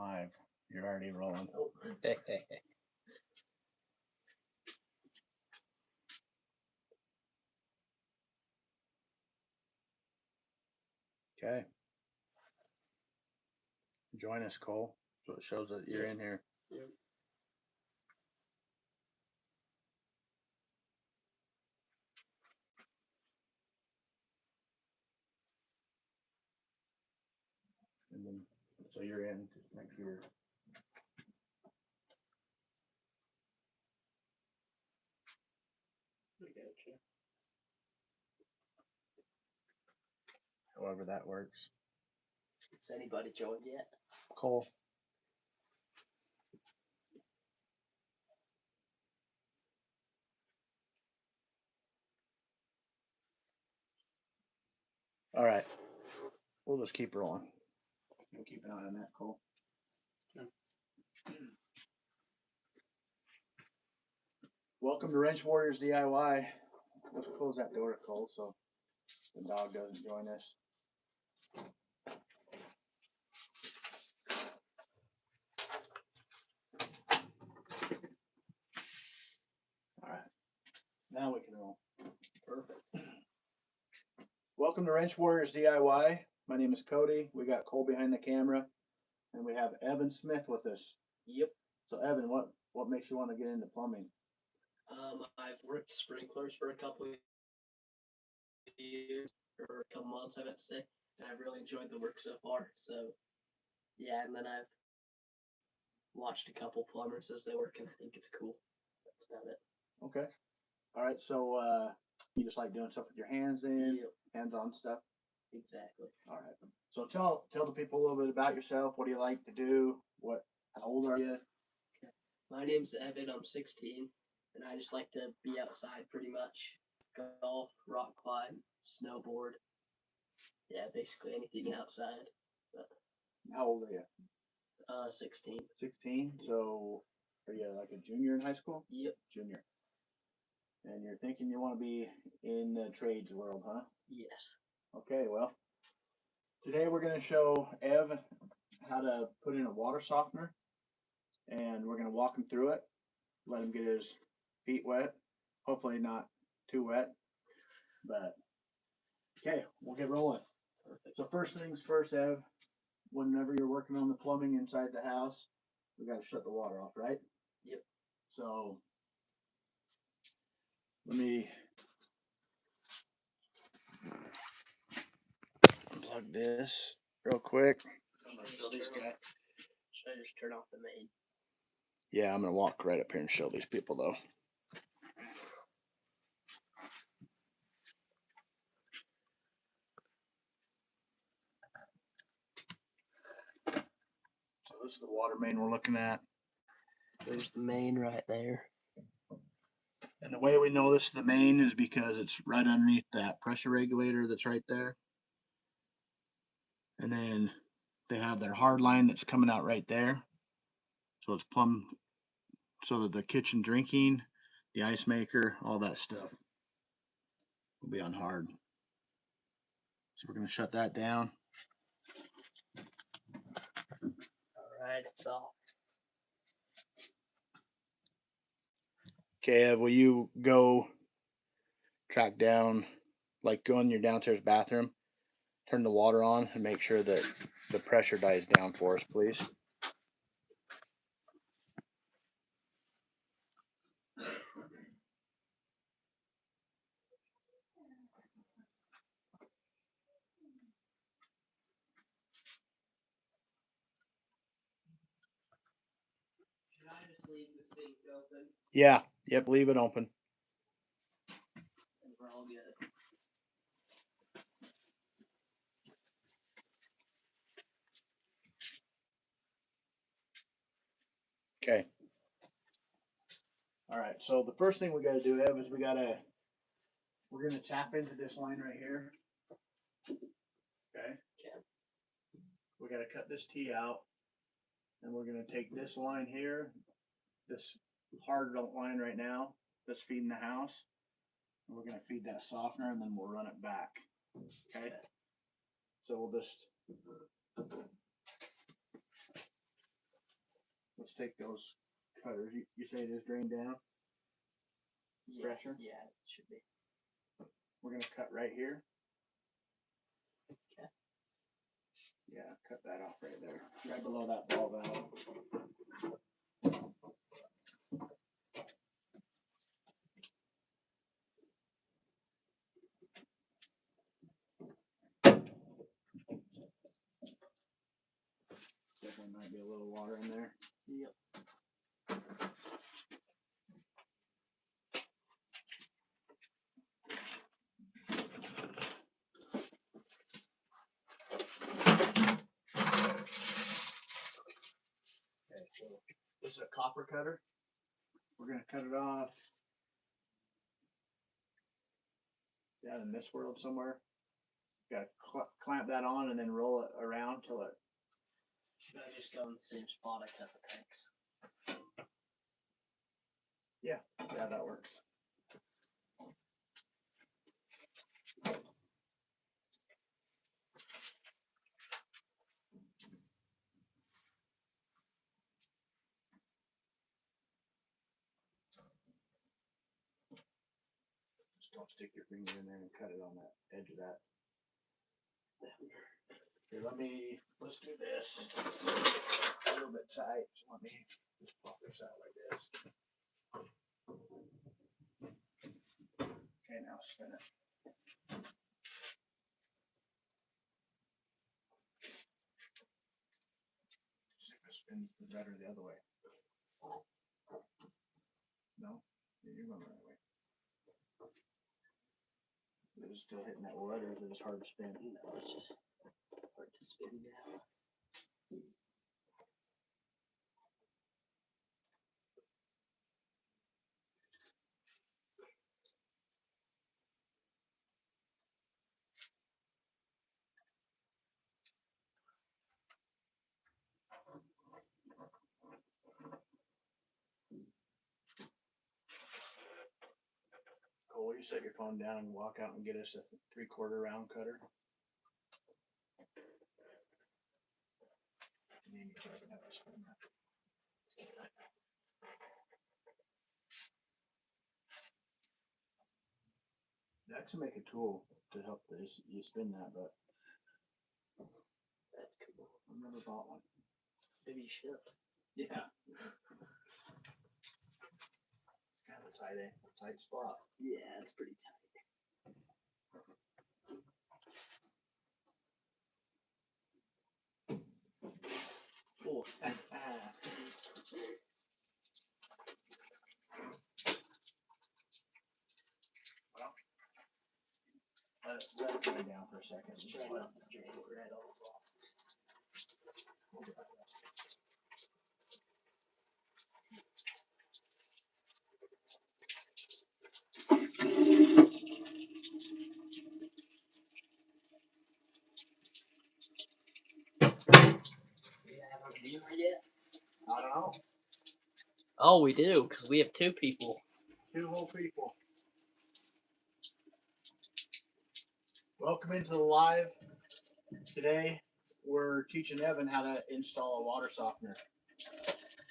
live. You're already rolling. Oh. Okay. Join us, Cole. So it shows that you're in here. Yep. And then, so you're in. Just make sure. I gotcha. However that works. Has anybody joined yet? Cole. All right. We'll just keep rolling. We'll keep an eye on that, Cole. Welcome to Wrench Warriors DIY. Let's close that door, Cole, so the dog doesn't join us. All right. Now we can roll. Perfect. Welcome to Wrench Warriors DIY. My name is Cody. We got Cole behind the camera, and we have Evan Smith with us. Yep. So Evan, what makes you want to get into plumbing? I've worked sprinklers for a couple of years, or a couple months, I meant to say, and I've really enjoyed the work so far. So, yeah, and then I've watched a couple plumbers as they work, and I think it's cool. That's about it. Okay. All right. So you just like doing stuff with your hands then? Yep. Hands-on stuff? Exactly. All right. So tell the people a little bit about yourself. What do you like to do? How old are you? Okay. My name's Evan. I'm 16, and I just like to be outside pretty much. Golf, rock climb, snowboard. Yeah, basically anything outside. But, How old are you? 16. 16. So are you like a junior in high school? Yep. Junior. And you're thinking you want to be in the trades world, huh? Yes. Okay, well, today we're going to show Ev how to put in a water softener, and we're going to walk him through it, let him get his feet wet, hopefully not too wet, but okay, we'll get rolling. Perfect. So first things first, Ev, whenever you're working on the plumbing inside the house, we got to shut the water off, right? Yep. So let me unplug this real quick. I'm going to show these guys. Should I just turn off the main? Yeah, I'm going to walk right up here and show these people though. So this is the water main we're looking at. There's the main right there. And the way we know this is the main is because it's right underneath that pressure regulator that's right there. And then they have their hard line that's coming out right there. So it's plumbed so that the kitchen drinking, the ice maker, all that stuff will be on hard. So we're going to shut that down. Alright, it's off. Okay, Ev, will you go track down, like go in your downstairs bathroom, turn the water on, and make sure that the pressure dies down for us, please. Should I just leave the sink open? Yeah, yep, leave it open. And we're all good. Okay. All right, so the first thing we got to do, Ev, is we're going to tap into this line right here. Okay. Okay. We got to cut this T out, and we're going to take this line here, this hard line right now that's feeding the house, and we're going to feed that softener, and then we'll run it back. Okay. So we'll just let's take those cutters. You say it is drained down? Yeah, Pressure? yeah, it should be. We're gonna cut right here. Okay. Yeah, cut that off right there. Right below that ball valve. Definitely might be a little water in there. Yep. Okay, so this is a copper cutter. We're gonna cut it off down in this world somewhere. Got to clamp that on and then roll it around till it. Should I just go in the same spot I cut the tanks? Yeah, that works. Just don't stick your finger in there and cut it on that edge of that. Here, let's do this a little bit tight. So let me just pop this out like this. Okay, now spin it. See if it spins the better the other way. No? Yeah, you're going the right way. Is it still hitting that wood or is it just hard to spin? No, it's just hard to spin now. Cole, you set your phone down and walk out and get us a 3/4 round cutter. Next, make a tool to help this. You spin that, but That's cool. I've never bought one. Maybe you should. Yeah. It's kind of a tight spot. Yeah, it's pretty tight. Oh. Well, let it drain down for a second. Just trying not to drain it right off. Do you have a viewer yet? I don't know. Oh, we do, because we have 2 people. 2 whole people. Welcome into the live. Today we're teaching Evan how to install a water softener.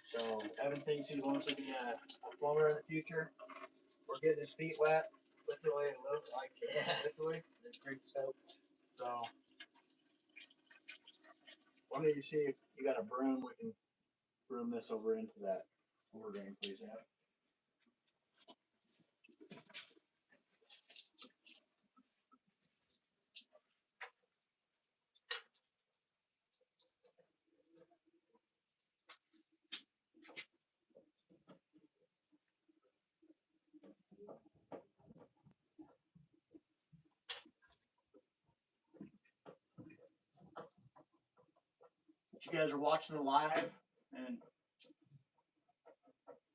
So Evan thinks he wants to be a plumber in the future. We're getting his feet wet, literally, literally. It's pretty soaked. So why don't you see if you got a broom? We can broom this over into that over drain, please, Evan. You guys are watching the live, and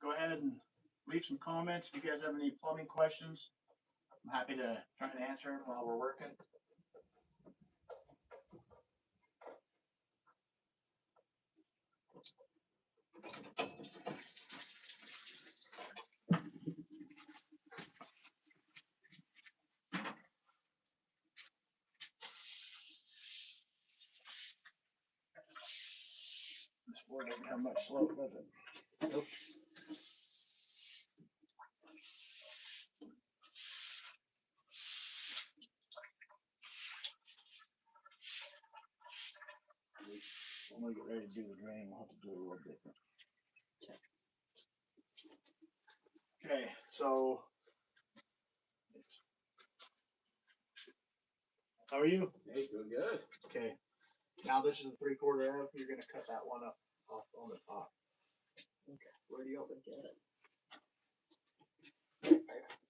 go ahead and leave some comments if you guys have any plumbing questions. I'm happy to try and answer them while we're working. This 4 doesn't have much slope, does it? Nope. When we get ready to do the drain, we'll have to do it a little different. Okay, so how are you? Hey, doing good. Okay, now this is the 3/4 F. You're gonna cut that one up off on the top. Okay. Where do you want me to get it?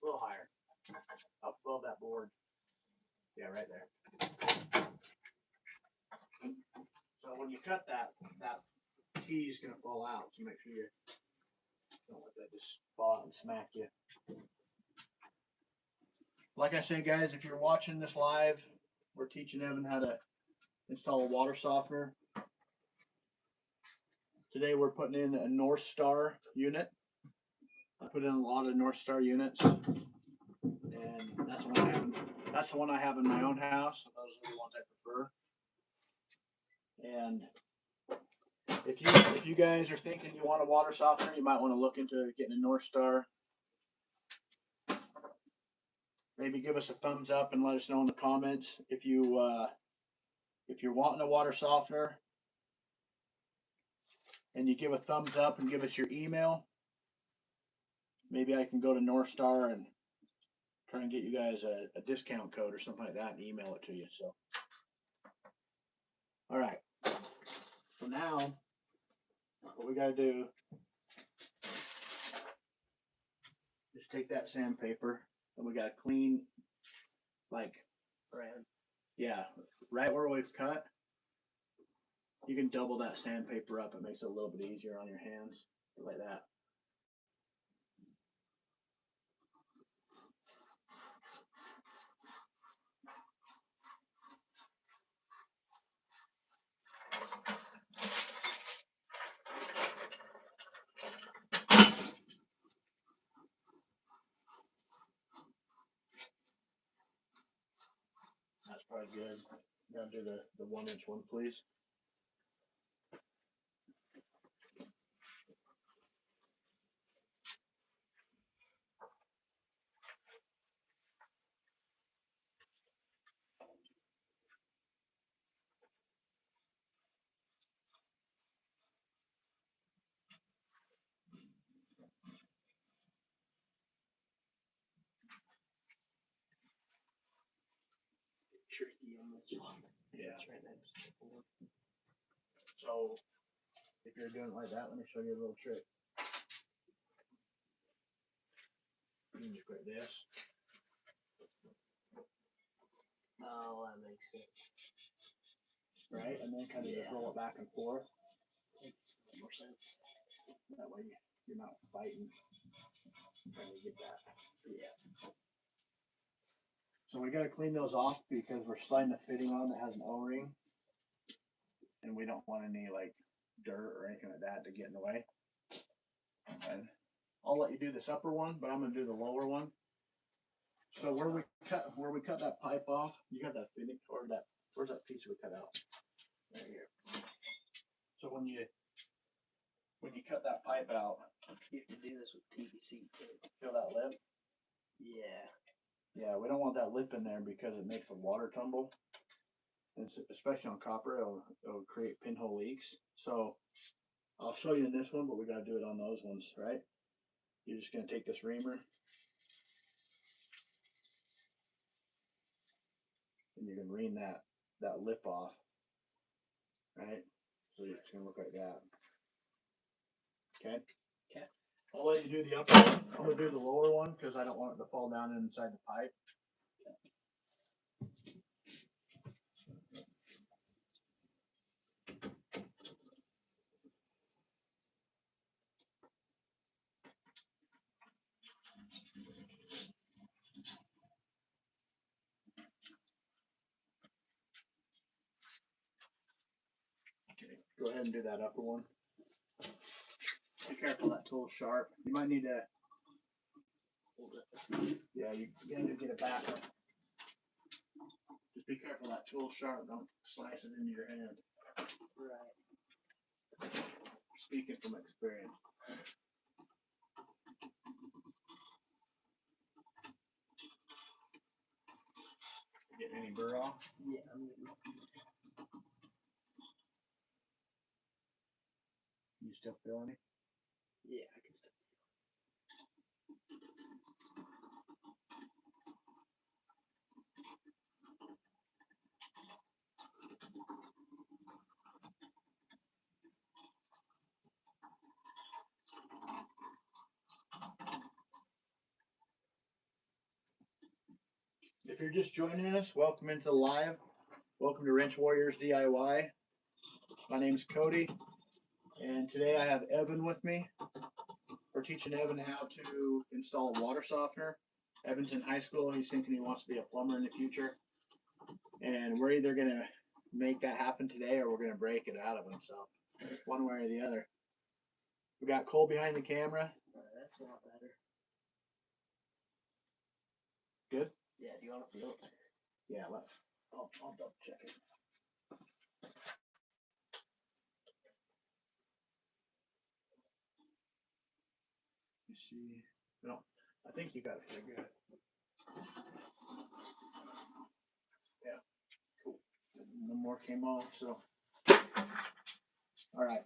A little higher, up above that board. Yeah, right there. So when you cut that, that T is gonna fall out. So make sure you don't let that just fall out and smack you. Like I said, guys, if you're watching this live, we're teaching Evan how to install a water softener. Today we're putting in a North Star unit. I put in a lot of North Star units, and that's the one I have in my own house. So those are the ones I prefer. And if you guys are thinking you want a water softener, you might want to look into getting a North Star. Maybe give us a thumbs up and let us know in the comments if you're wanting a water softener, and you give a thumbs up and give us your email. Maybe I can go to North Star and try and get you guys a discount code or something like that and email it to you. So, all right. So now, what we got to do is take that sandpaper and we got to clean, like, yeah, right where we've cut. You can double that sandpaper up. It makes it a little bit easier on your hands, like that. That's probably good. Gotta do the 1-inch one, please. Tricky on this one. Yeah. It's right next to the board. So if you're doing it like that, let me show you a little trick. You can just grab this. Oh, that makes sense. Right? And then kind of just roll it back and forth. Makes more sense. That way you're not fighting trying to get that. Yeah. So we got to clean those off because we're sliding a fitting on that has an O-ring. And we don't want any like dirt or anything like that to get in the way. And I'll let you do this upper one, but I'm going to do the lower one. So where we cut that pipe off, you got that fitting, or that, where's that piece we cut out? Right here. So when you cut that pipe out, You have to do this with PVC too. feel that lip? Yeah. Yeah, we don't want that lip in there because it makes the water tumble. And especially on copper, it'll create pinhole leaks. So I'll show you in this one, but we got to do it on those ones, right? You're just going to take this reamer and you're going to ream that lip off, right? So it's going to look like that. Okay? Okay. I'll let you do the upper one. I'm going to do the lower one because I don't want it to fall down inside the pipe. Okay, go ahead and do that upper one. Be careful, that tool's sharp. You might need to hold it. Yeah, you need to get it back up. Just be careful, that tool's sharp. Don't slice it into your hand. Right. speaking from experience. Getting any burr off? Yeah, I'm getting. You still feel any? Yeah, I can still. If you're just joining us, welcome into the live. Welcome to Wrench Warriors DIY. My name's Cody, and today I have Evan with me. We're teaching Evan how to install a water softener. Evan's in high school. He's thinking he wants to be a plumber in the future. And we're either going to make that happen today or we're going to break it out of him. So, one way or the other. We got Cole behind the camera. That's a lot better. Good? Yeah, do you want to feel it? Yeah, I'll double check it. You see, no, I think you got it. You're good. Yeah, cool. No more came off, so. All right.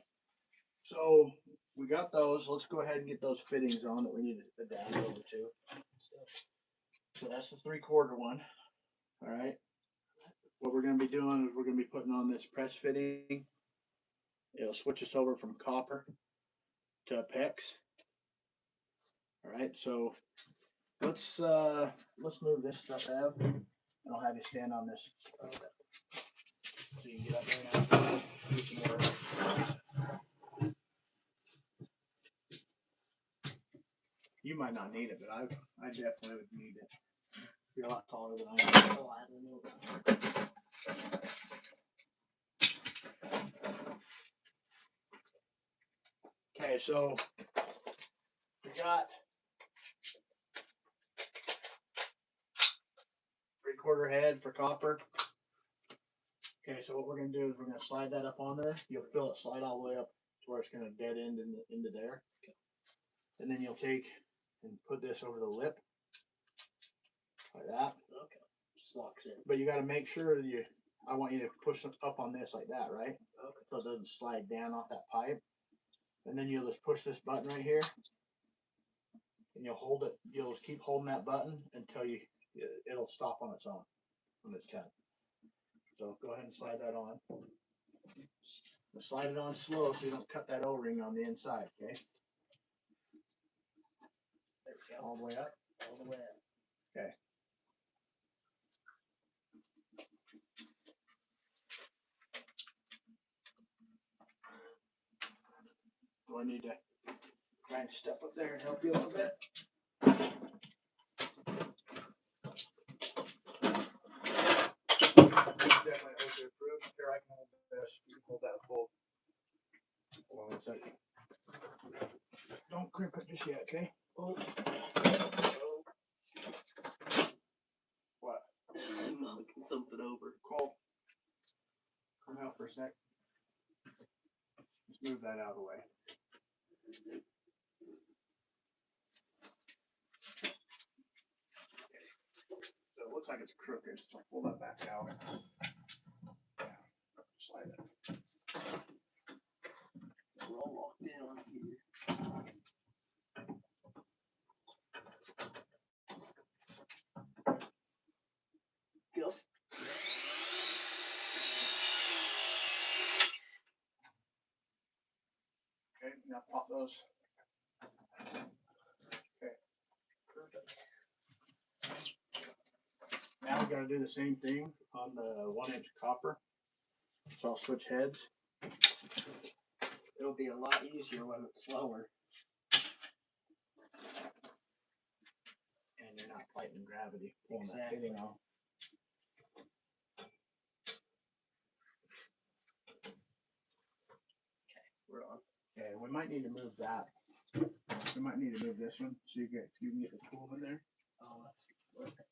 So we got those. Let's go ahead and get those fittings on that we need to adapt over to. So that's the 3/4 one. All right. What we're going to be doing is we're going to be putting on this press fitting. It'll switch us over from copper to PEX. All right. So let's move this stuff out, and I'll have you stand on this. So you can get up there now. Do some work. You might not need it, but I definitely would need it. You're a lot taller than I am. Oh, I don't know. Okay, so we got 3/4 head for copper. Okay, so what we're going to do is we're going to slide that up on there. You'll feel it slide all the way up to where it's going to dead end into there. Okay. And then you'll take and put this over the lip like that. Okay, just locks in. But you got to make sure that I want you to push it up on this like that, right? Okay. So it doesn't slide down off that pipe. And then you'll just push this button right here. And you'll hold it. You'll just keep holding that button until it'll stop on its own when it's done. So go ahead and slide that on. Slide it on slow so you don't cut that O-ring on the inside, okay? There we go. All the way up? All the way up. Okay. Do I need to try and step up there and help you a little bit? Definitely OSHA approved. Here, I can hold this. You can hold that full. Hold on 1 second. Don't crimp it just yet, okay? Oh. What? I'm knocking something over. Cole, come out for a sec. Just move that out of the way. So it looks like it's crooked, so pull that back out. Yeah, slide it. We're all locked in on here. Go. Okay, now pop those. Okay, perfect. Now we got to do the same thing on the 1-inch copper. So I'll switch heads. It'll be a lot easier when it's slower. And you're not fighting gravity pulling that Exactly. fitting off. We're on. Okay, we might need to move that. We might need to move this one so you can get the tool in there. Oh, that's perfect.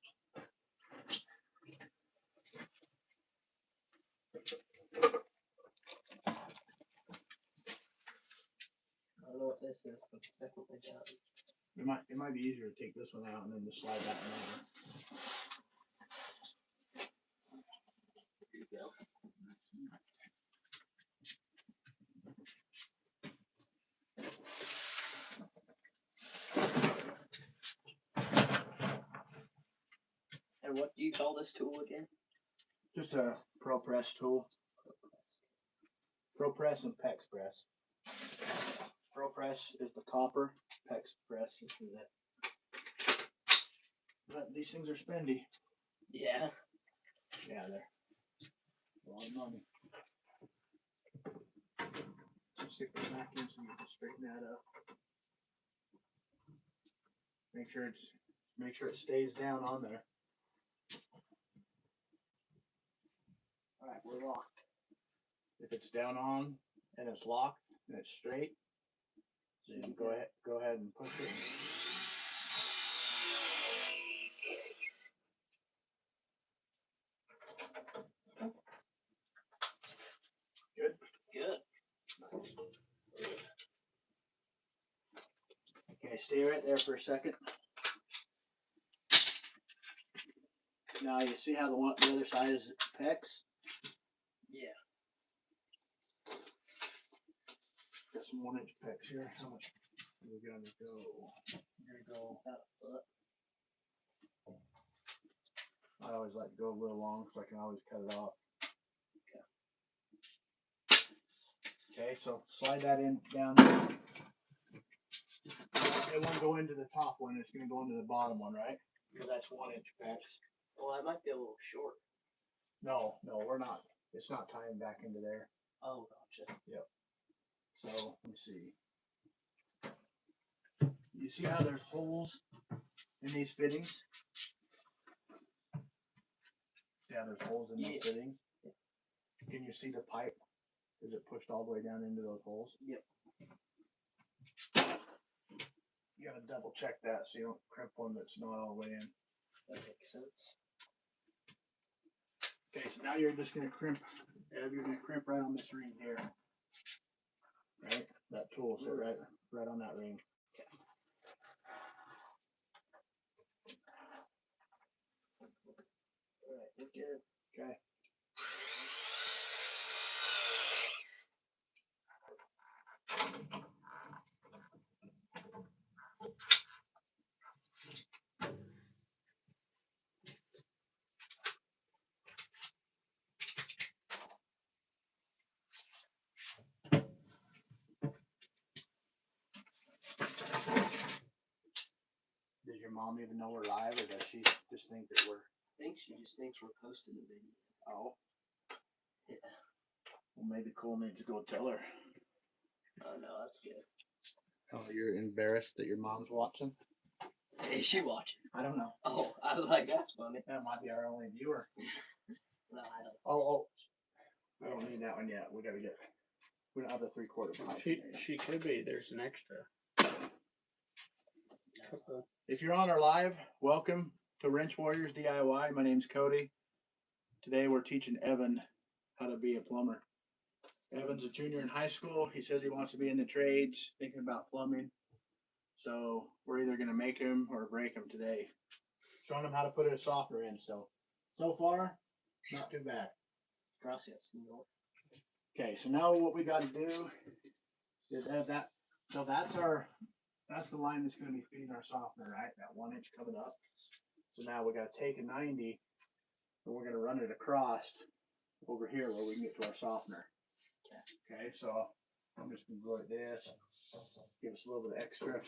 don't know what this is, but it's definitely done. It might be easier to take this one out and then just slide that one over. Here you go. And what do you call this tool again? Just a Pro Press tool. Pro Press and PEX Press. Pro Press is the copper. PEX Press is for the. But these things are spendy. Yeah. Yeah, they're a lot of money. Just stick the back in so you can straighten that up. Make sure it stays down on there. Alright, we're locked. If it's down on and it's locked and it's straight, then go ahead and push it. Good. Good. Okay, stay right there for a second. Now you see how the other side is PEX? Yeah. Got some 1-inch PEX here. How much are we gonna go? We're gonna go. About a foot. I always like to go a little long so I can always cut it off. Okay, so slide that in down there. It won't go into the top one, it's gonna go into the bottom one, right? Because that's 1-inch PEX. Well, that might be a little short. No, we're not. It's not tying back into there. Oh, gotcha. Yep. So let me see. You see how there's holes in these fittings? Yeah, there's holes in those fittings. Can you see the pipe? Is it pushed all the way down into those holes? Yep. You gotta double check that so you don't crimp one that's not all the way in. That makes sense. Okay, so now you're just gonna crimp. You're gonna crimp right on this ring here. Right? That tool will sit right on that ring. Okay. Alright, we're good. Okay. Does your mom even know we're live, or does she just think that we're? I think she just thinks we're posting the video. Oh. Yeah. Well, maybe Cole needs to go tell her. Oh no, that's good. Oh, you're embarrassed that your mom's watching? Is she watching? I don't know. Oh, I was like, that's funny. That might be our only viewer. No, I don't. Oh. I don't need that one yet. We don't have the 3/4 pipe. She could be. There's an extra. If you're on our live, welcome to Wrench Warriors DIY. My name's Cody. Today we're teaching Evan how to be a plumber. Evan's a junior in high school. He says he wants to be in the trades, thinking about plumbing. So we're either going to make him or break him today. Showing him how to put a softener in. So far, not too bad. Gracias, señor. Okay, so now what we got to do is add that. So that's the line that's going to be feeding our softener, right? That 1-inch coming up. So now we got to take a 90 and we're going to run it across over here where we can get to our softener. Okay, so I'm just going to go like this. Give us a little bit extra.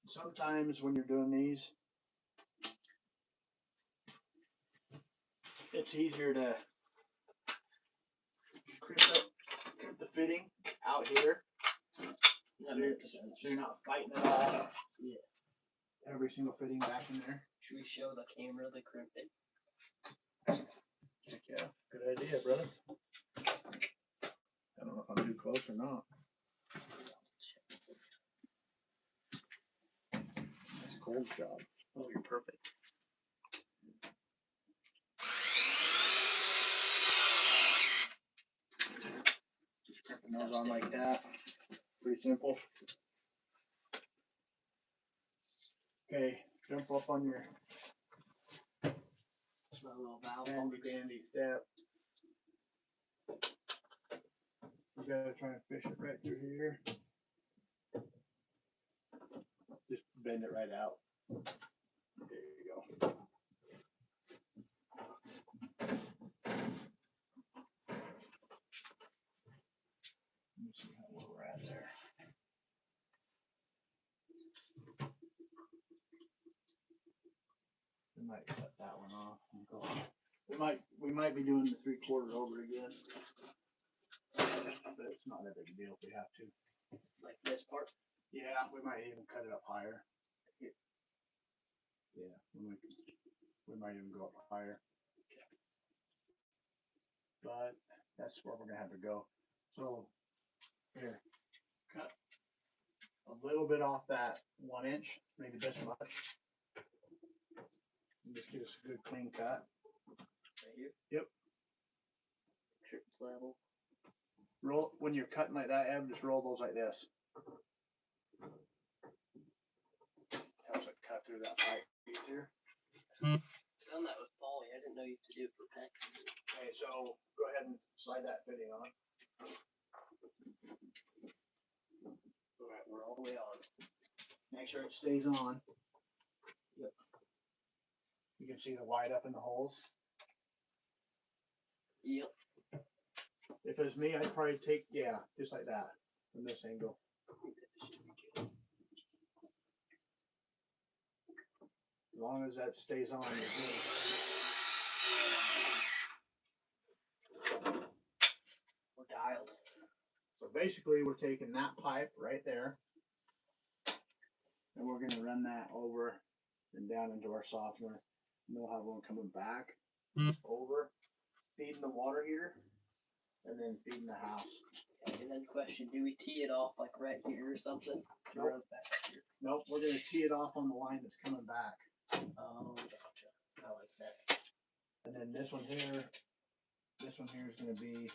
Sometimes when you're doing these, it's easier to crimp the fitting out here. That makes sense. So you're not fighting it all. Yeah. Every single fitting back in there. Should we show the camera the crimping? Heck yeah. Good idea, brother. I don't know if I'm too close or not. That's Cole's job. Oh, you're perfect. those on like that. Pretty simple. Okay, jump up on your My little valve. handy dandy step. You gotta try and fish it right through here. Just bend it right out. There you go. Let me see where we're at there. We might cut that one off and go. We might be doing the 3/4 over again. But it's not that big a deal if we have to. Like this part. Yeah, we might even cut it up higher. Yeah, we might even go up higher. But that's where we're gonna have to go. So here, cut a little bit off that 1 inch, maybe this much. And just get us a good clean cut. Right here. Yep. Make sure it's level. Roll when you're cutting like that, Ev, just roll those like this. Helps it cut through that pipe easier. Done that with poly. I didn't know you had to do it for pecs. Okay, so go ahead and slide that fitting on. Alright, we're all the way on. Make sure it stays on. Yep. You can see the white up in the holes. Yep. If it was me, I'd probably take, yeah, just like that from this angle. As long as that stays on, you're good. We're dialed. So basically, we're taking that pipe right there, and we're going to run that over and down into our softener. And we'll have one coming back over, feeding the water heater, and then feeding the house. Okay, and then question, do we tee it off like right here or something? Nope. Or back here? Nope, we're going to tee it off on the line that's coming back. Oh, gotcha. I like that. And then this one here is going to be,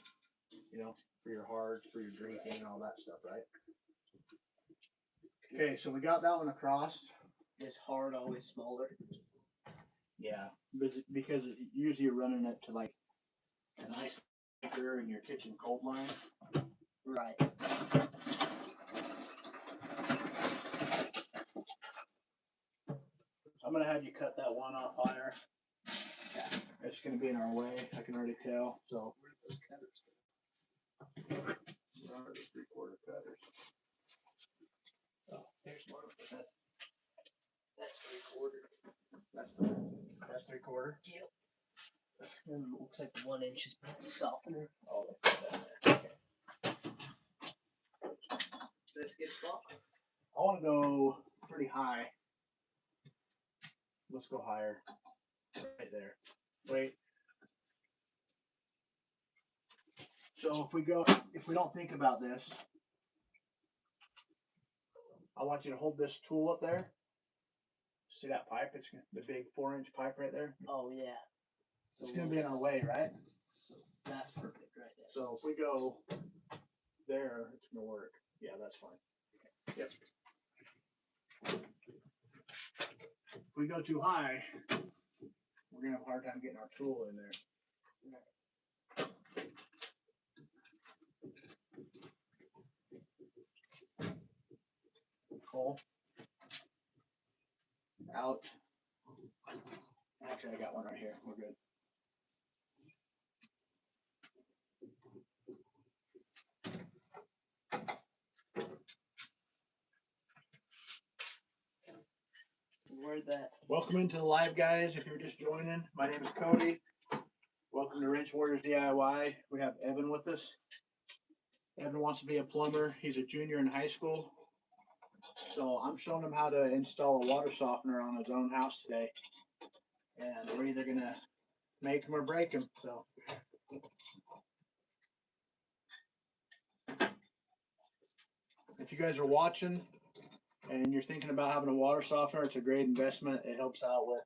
you know, for your hards, for your drinking and all that stuff, right? Okay, so we got that one across. Is hard always smaller? Yeah, because usually you're running it to like an ice maker in your kitchen cold line. Right. I'm going to have you cut that one off higher. Yeah. It's going to be in our way, I can already tell. So, Where are those cutters? where are the 3/4 cutters? Oh, there's one. That's That's 3/4. that's 3/4. Yep. And it looks like the 1 inch is softener. Oh, okay. Is this a good spot? I want to go pretty high. Let's go higher. Right there. Wait. So if we don't think about this, I want you to hold this tool up there. See that pipe? It's the big 4-inch pipe right there. Oh, yeah. It's going to be in our way, right? So that's perfect right there. So if we go there, it's going to work. Yeah, that's fine. Yep. If we go too high, we're going to have a hard time getting our tool in there. Cole. Out. Actually, I got one right here. We're good. Where'd that? Welcome into the live, guys. If you're just joining, my name is Cody. Welcome to Wrench Warriors DIY. We have Evan with us. Evan wants to be a plumber. He's a junior in high school. So I'm showing him how to install a water softener on his own house today. And we're either going to make him or break him. So if you guys are watching and you're thinking about having a water softener, it's a great investment. It helps out with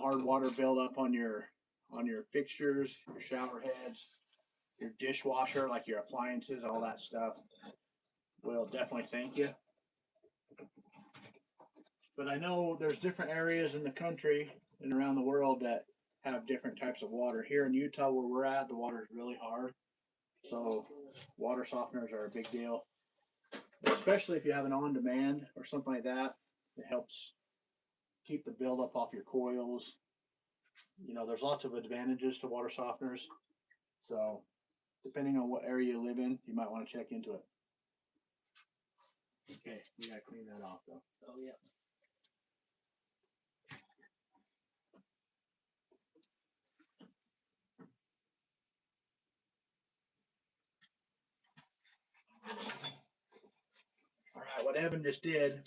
hard water buildup on your fixtures, your shower heads, your dishwasher, like your appliances, all that stuff, will definitely thank you. But I know there's different areas in the country and around the world that have different types of water. Here in Utah, where we're at, the water is really hard. So water softeners are a big deal, especially if you have an on-demand or something like that. It helps keep the buildup off your coils. You know, there's lots of advantages to water softeners. So depending on what area you live in, you might want to check into it. Okay, we gotta clean that off though. Oh yeah. All right, what Evan just did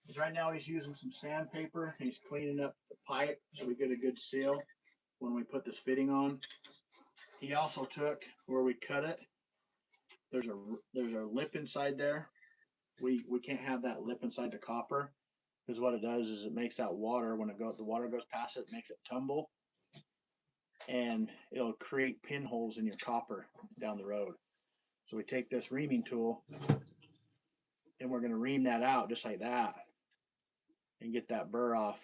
is right now he's using some sandpaper. He's cleaning up the pipe so we get a good seal when we put this fitting on. He also took where we cut it. There's a lip inside there. We can't have that lip inside the copper, because what it does is it makes that water, when the water goes past it, makes it tumble, and it'll create pinholes in your copper down the road. So we take this reaming tool and we're going to ream that out just like that and get that burr off.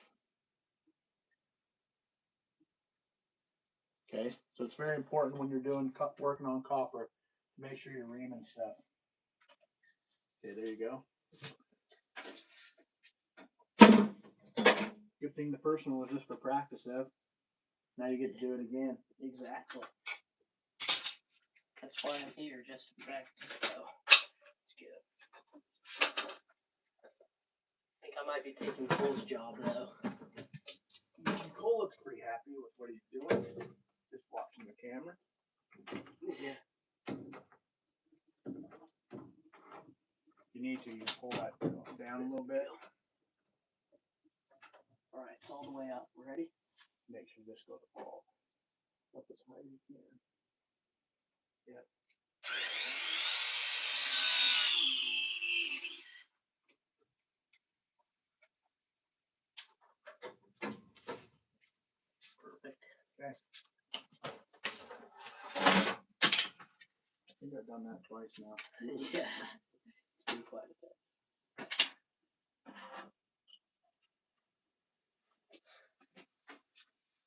Okay, so it's very important when you're doing working on copper, make sure you're reaming stuff. Okay, there you go. Good thing the first one was just for practice, Ev. Now you get to do it again. Exactly. That's why I'm here, just to practice. So let's get it. I think I might be taking Cole's job though. Cole looks pretty happy with what he's doing. Just watching the camera. Yeah. You need to, you can pull that down a little bit. All right, it's all the way up. Ready? Make sure this goes all up as high as you can. Yep. Perfect. Okay. I think I've done that twice now. Yeah. It's been quite a bit.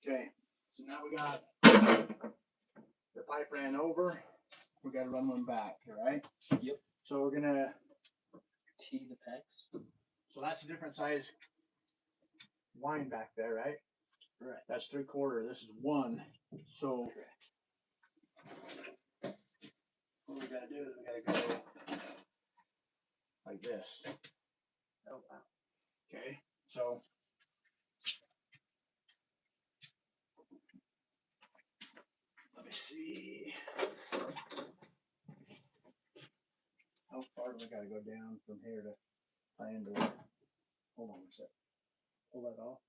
Okay, so now we got the pipe ran over. We got to run one back, all right? Yep. So we're gonna Tee the pegs. So that's a different size line back there, right? Right. That's 3/4. This is 1. So what we gotta do is we gotta go like this. Oh wow. Okay, so let me see. How far do we gotta go down from here to tie into it? Hold on a sec. Pull that off.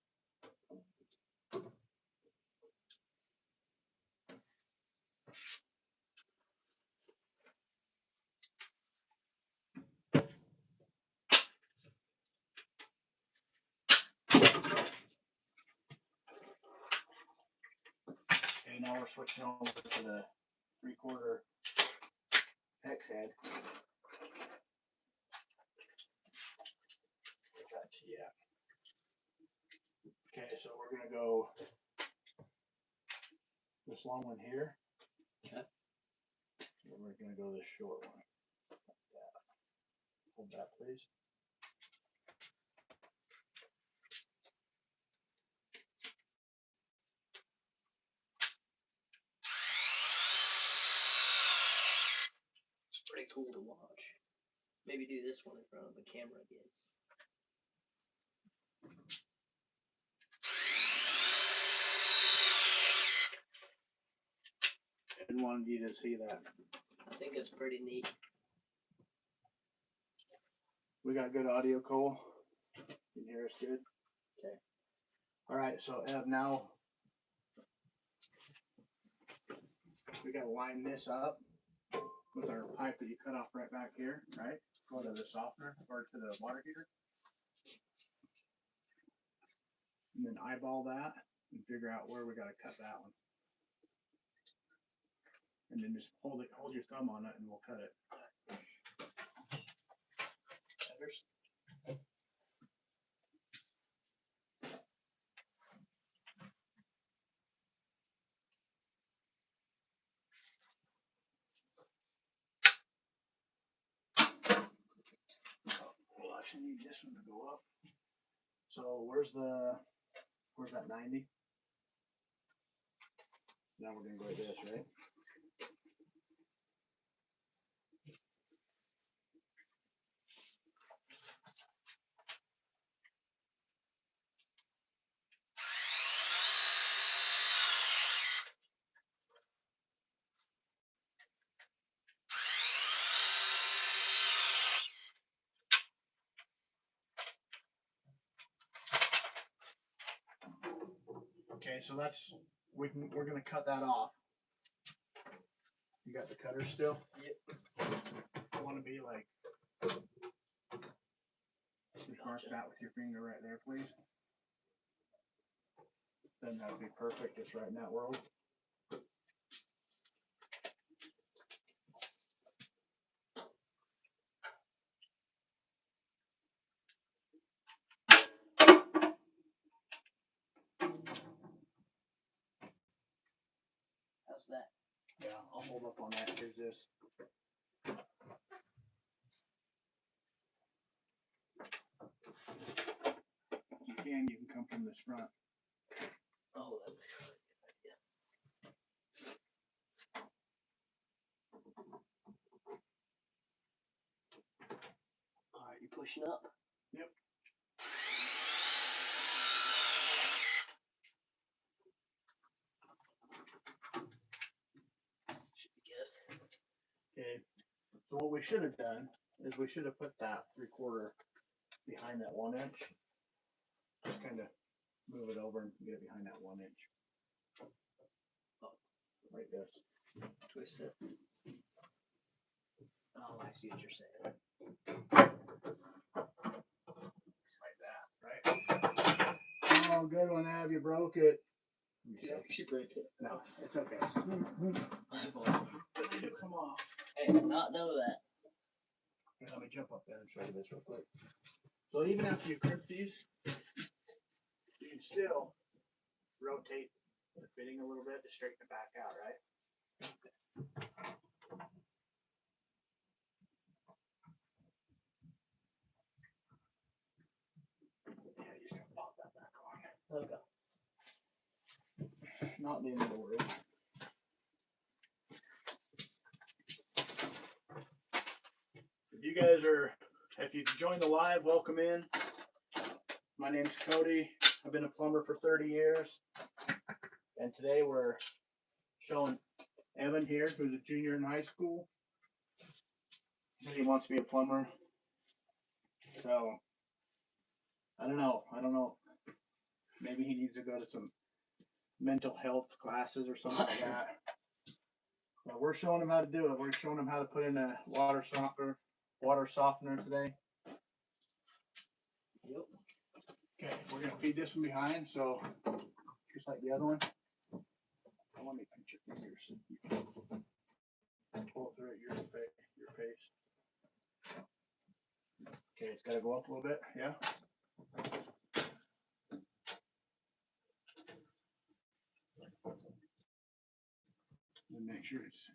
Okay, now we're switching over to the 3/4 hex head. Yeah. Okay, so we're gonna go this long one here. Okay. And we're gonna go this short one. Like that. Hold that, please. It's pretty cool to watch. Maybe do this one in front of the camera again. I didn't want you to see that. I think it's pretty neat. We got good audio, Cole. You can hear us good? Okay. All right, so Ev, now we gotta line this up with our pipe that you cut off right back here, right? Go to the softener or to the water heater. And then eyeball that and figure out where we gotta cut that one. and then just hold your thumb on it, and we'll cut it. Cutters. We'll actually need this one to go up. So where's that 90? Now we're gonna go like this, right? Okay, so we're gonna cut that off. You got the cutter still? Yep. You want to be like, just mark that with your finger right there, please. Then that would be perfect, just right in that world. How's that? Yeah, I'll hold up on that. Here's this. You can come from this front. Oh, that's a good idea. All right, you pushing up? Yep. Should be good. Okay. So what we should have done is we should have put that 3/4 behind that 1 inch. Just kind of move it over and get it behind that 1 inch. Oh. Like this. Twist it. Oh, I see what you're saying. Like that, right? Oh, good one, Av. You broke it. You actually break it. No, it's okay. But they do come off. Hey, I did not know that. Here, let me jump up there and show you this real quick. So even after you crimp these, you can still rotate the fitting a little bit to straighten it back out, right? Yeah, you just gotta pop that back on. Okay. Not the end of the world. If you've joined the live, welcome in. My name's Cody. I've been a plumber for 30 years. And today we're showing Evan here, who's a junior in high school. He said he wants to be a plumber. So, I don't know. Maybe he needs to go to some mental health classes or something like that. But we're showing him how to do it. We're showing him how to put in a water softener today. Yep. Okay, we're gonna feed this one behind, so just like the other one. I want me to pinch your fingers. You can pull through at your pace. Okay, it's gotta go up a little bit, yeah. And make sure it's.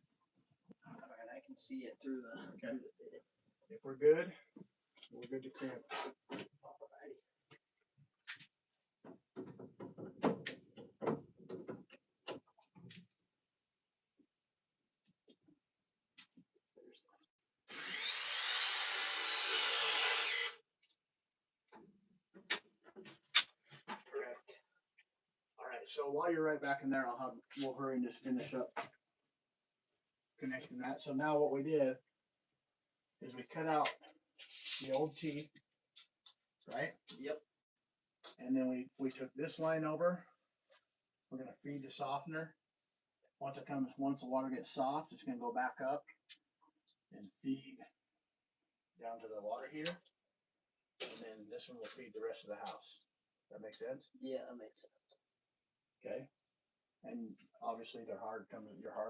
Alright, I can see it through the. Okay. Through the fitting. If we're good to crimp. Alrighty. Correct. All right. So while you're right back in there, we'll hurry and just finish up connecting that. So now what we did is we cut out the old teeth, right? Yep. And then we took this line over. We're gonna feed the softener. Once the water gets soft, it's gonna go back up and feed down to the water heater. And then this one will feed the rest of the house. That make sense? Yeah, that makes sense. Okay. And obviously your hard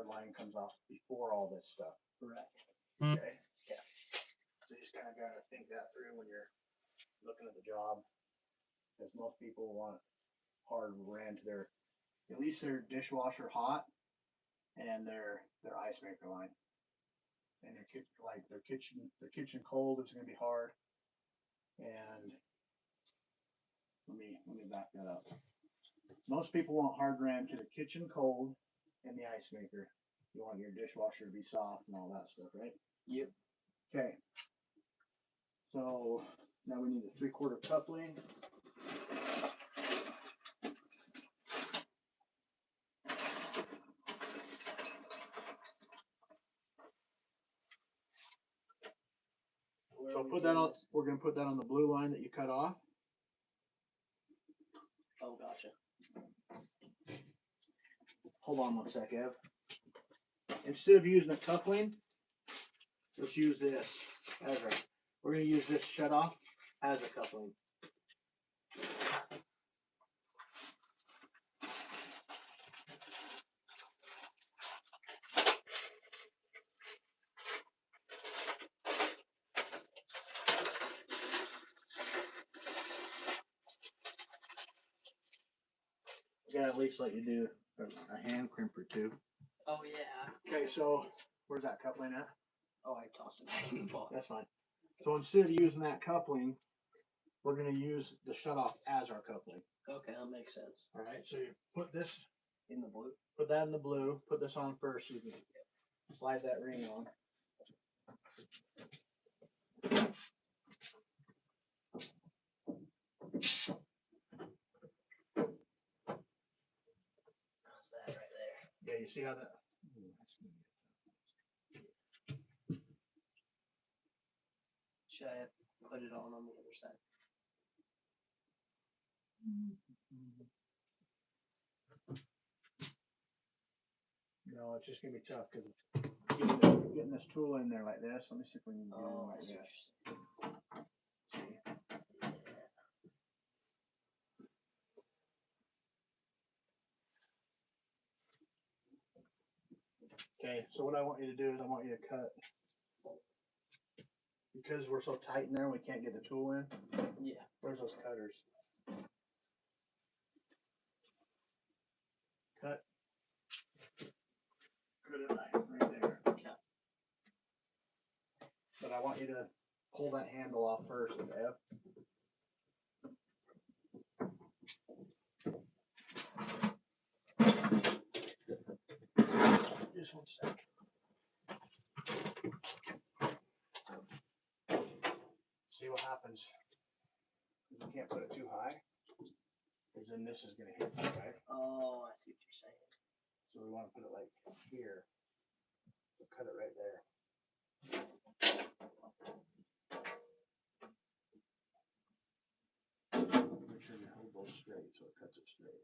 line comes off before all this stuff. Correct. Okay. Yeah. So you just kind of gotta think that through when you're looking at the job, because most people want hard ran to their, at least their dishwasher hot, and their ice maker line, and their kitchen cold is gonna be hard. And let me back that up. Most people want hard ran to the kitchen cold and the ice maker. You want your dishwasher to be soft and all that stuff, right? Yep. Okay. So now we need a 3/4 coupling. So put that on. We're gonna put that on the blue line that you cut off. Oh, gotcha. Hold on one sec, Ev. Instead of using a coupling, let's use this as a. We're gonna use this shut off as a coupling. Yeah, at least let you do a hand crimper too. Oh yeah. Okay, so where's that coupling at? Oh, I tossed it back in the box. That's fine. So instead of using that coupling, we're gonna use the shut off as our coupling. Okay, that makes sense. All right. So you put this In the blue. Put that in the blue. Put this on first. So you can slide that ring on. How's that right there? Yeah, you see how that. Should I put it on the other side? No, it's just gonna be tough because getting this tool in there like this. Let me see if we can do it like this. See? Okay, so what I want you to do is I want you to cut, because we're so tight in there we can't get the tool in. Yeah. Where's those cutters? Cut. Cut it right there. Okay. But I want you to pull that handle off first, Ev. Just one sec. See what happens. You can't put it too high, because then this is going to hit you, right? Oh, I see what you're saying. So we want to put it like here. So cut it right there. Make sure your hole goes straight so it cuts it straight.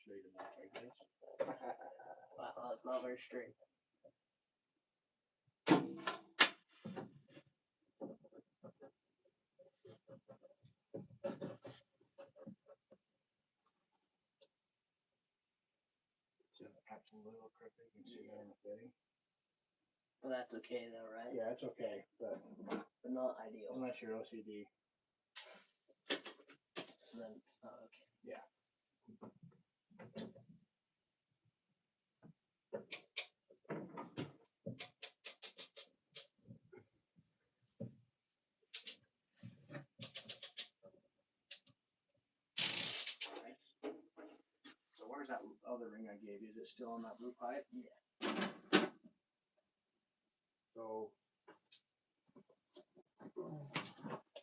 Straight enough like this. Wow, that's not very straight. So perhaps a little crooked. You can see that in the fitting. But that's okay though, right? Yeah, it's okay, but not ideal. unless you're OCD. So then it's not okay. Yeah. So where's that other ring I gave you? Is it still on that blue pipe? Yeah. So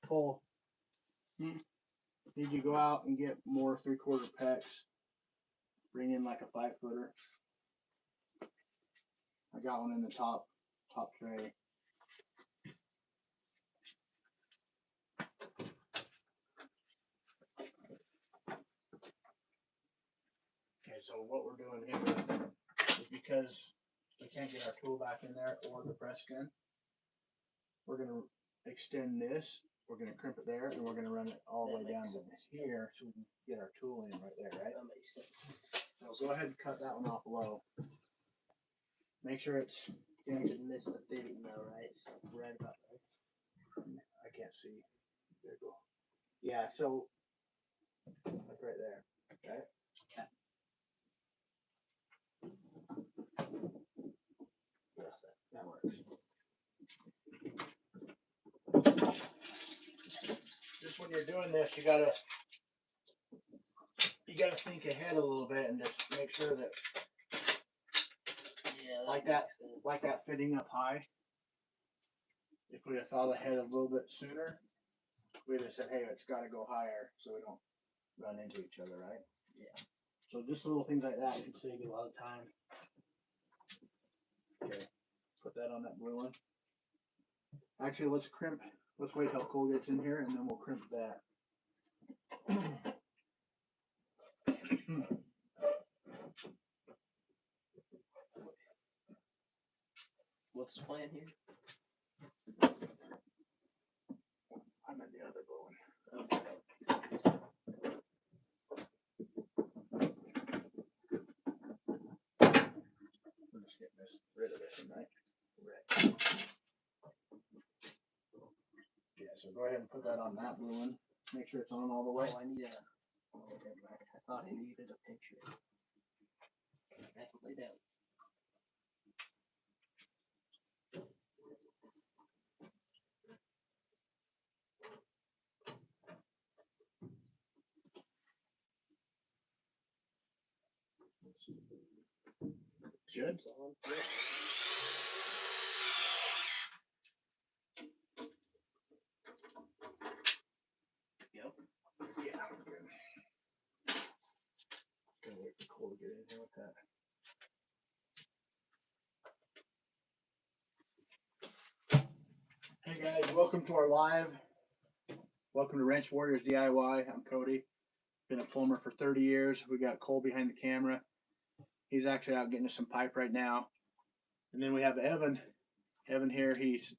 pull. Need you go out and get more 3/4 pecks. Bring in like a 5-footer. I got one in the top tray. Okay, so what we're doing here is because we can't get our tool back in there or the press gun, we're gonna extend this. We're going to crimp it there, and we're going to run it all the That way down makes to sense. here so we can get our tool in right there, right? That makes sense. So go ahead and cut that one off low. Make sure it's, You didn't miss the fitting though, right? So right about there. I can't see. There you go. Yeah, so like right there. Okay. Yes, that works. Just when you're doing this, you gotta think ahead a little bit and just make sure that Yeah, like makes sense. like that fitting up high. If we'd have thought ahead a little bit sooner, we'd have said, hey, it's got to go higher so we don't run into each other, right? Yeah. So just little things like that can save you a lot of time. Okay, put that on that blue one. Actually, let's wait till Cole gets in here and then we'll crimp that. What's the plan here? I'm in the other blue one. Okay. We're just getting rid of this one, right? Right. Yeah, so go ahead and put that on that blue one. Make sure it's on all the way. Oh, I need a. Oh, never mind. I thought I needed a picture. Definitely don't. Good. It's on. Yep. Yep. Yeah, I'm good. Gonna wait for Cole to get in here with that. Hey guys, welcome to our live. Welcome to Wrench Warriors DIY. I'm Cody. Been a plumber for 30 years. We got Cole behind the camera. He's actually out getting us some pipe right now. And then we have Evan. Evan here, he's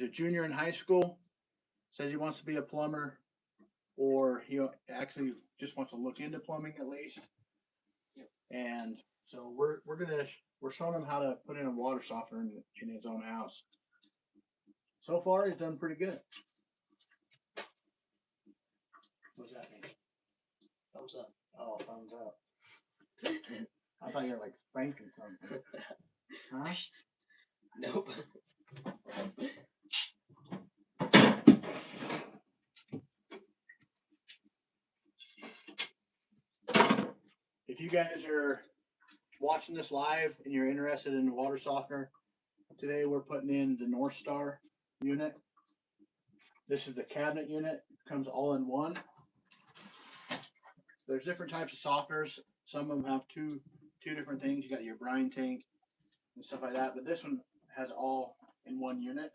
a junior in high school. Says he wants to be a plumber, or he actually just wants to look into plumbing at least. And so we're showing him how to put in a water softener in his own house. So far, he's done pretty good. What's that mean? Thumbs up. Oh, thumbs up. I thought you were like spanking something. Huh? Nope. If you guys are watching this live and you're interested in water softener, today we're putting in the North Star unit. This is the cabinet unit. It comes all in one. There's different types of softeners. Some of them have two different things. You got your brine tank and stuff like that, but this one has all in one unit.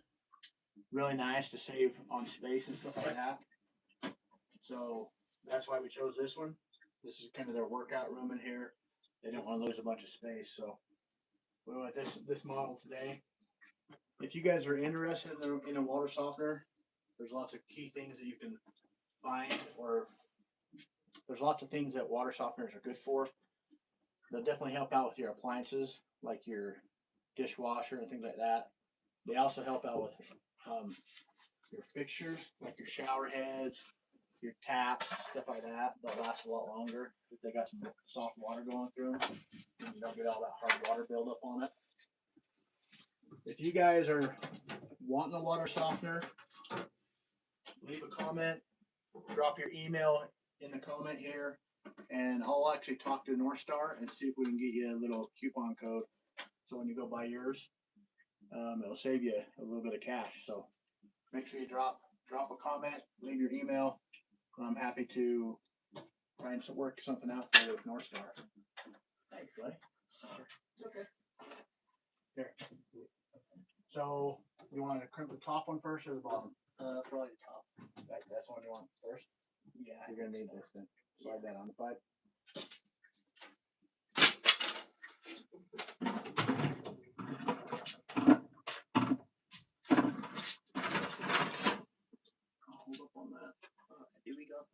Really nice to save on space and stuff like that. So that's why we chose this one. This is kind of their workout room in here. They don't want to lose a bunch of space, so we went with this model today. If you guys are interested in a water softener, there's lots of key things that you can find, or there's lots of things that water softeners are good for. They'll definitely help out with your appliances, like your dishwasher and things like that. They also help out with your fixtures, like your shower heads, your taps, stuff like that. They'll last a lot longer if they got some soft water going through them, and you don't get all that hard water buildup on it. If you guys are wanting a water softener, leave a comment, drop your email in the comment here, and I'll actually talk to North Star and see if we can get you a little coupon code. So when you go buy yours, it'll save you a little bit of cash. So make sure you drop a comment, leave your email. I'm happy to try and work something out for you with North Star. Thanks, buddy. It's okay. Here. So you want to crimp the top one first or the bottom? Probably the top. That's the one you want first? Yeah. You're going to need this then. Slide that on the pipe.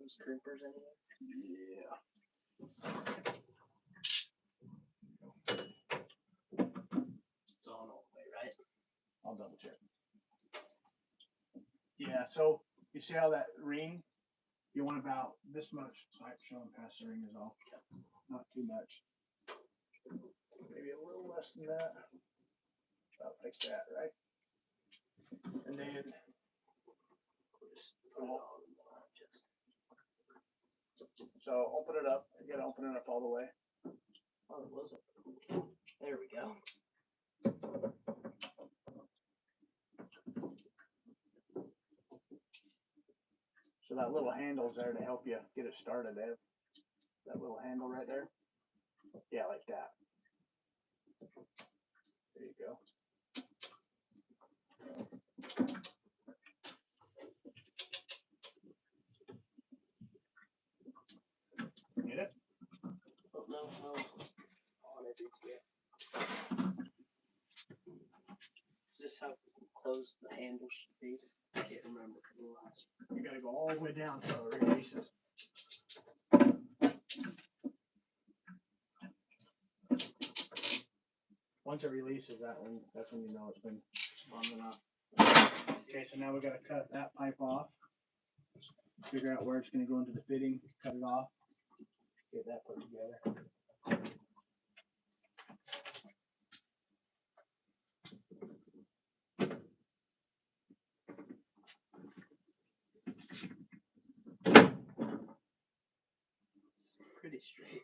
those crimpers anyway? Yeah. It's on all the way, right? I'll double check. Yeah, so you see how that ring, you want about this much pipe showing past the ring is all. Not too much. Maybe a little less than that. About like that, right? And then Just put it on the line, just. so open it up. You gotta open it up all the way. Oh, it wasn't. There we go. So that little handle's there to help you get it started, Ev. That little handle right there. Yeah, like that. There you go. Get it? Oh, no, no. On it yet. Is this how close the handle should be? I can't remember from the last one. You gotta go all the way down till it releases. Once it releases that one, that's when you know it's been long enough. Okay, so now we gotta cut that pipe off. Figure out where it's gonna go into the fitting, cut it off, get that put together. It's pretty straight.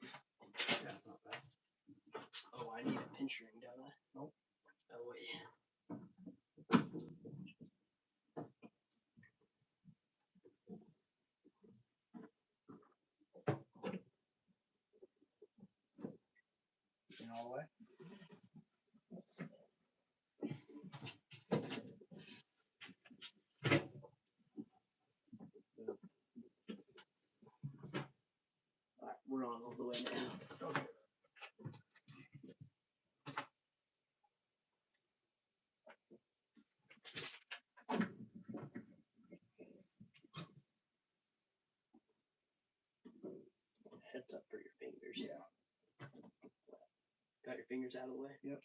Yeah, not bad. Oh, I need a pinch ring, don't I? Nope. Oh, wait. You know, all the way. Alright, we're on all the way now. Okay. Heads up for your fingers. Yeah. Got your fingers out of the way? Yep.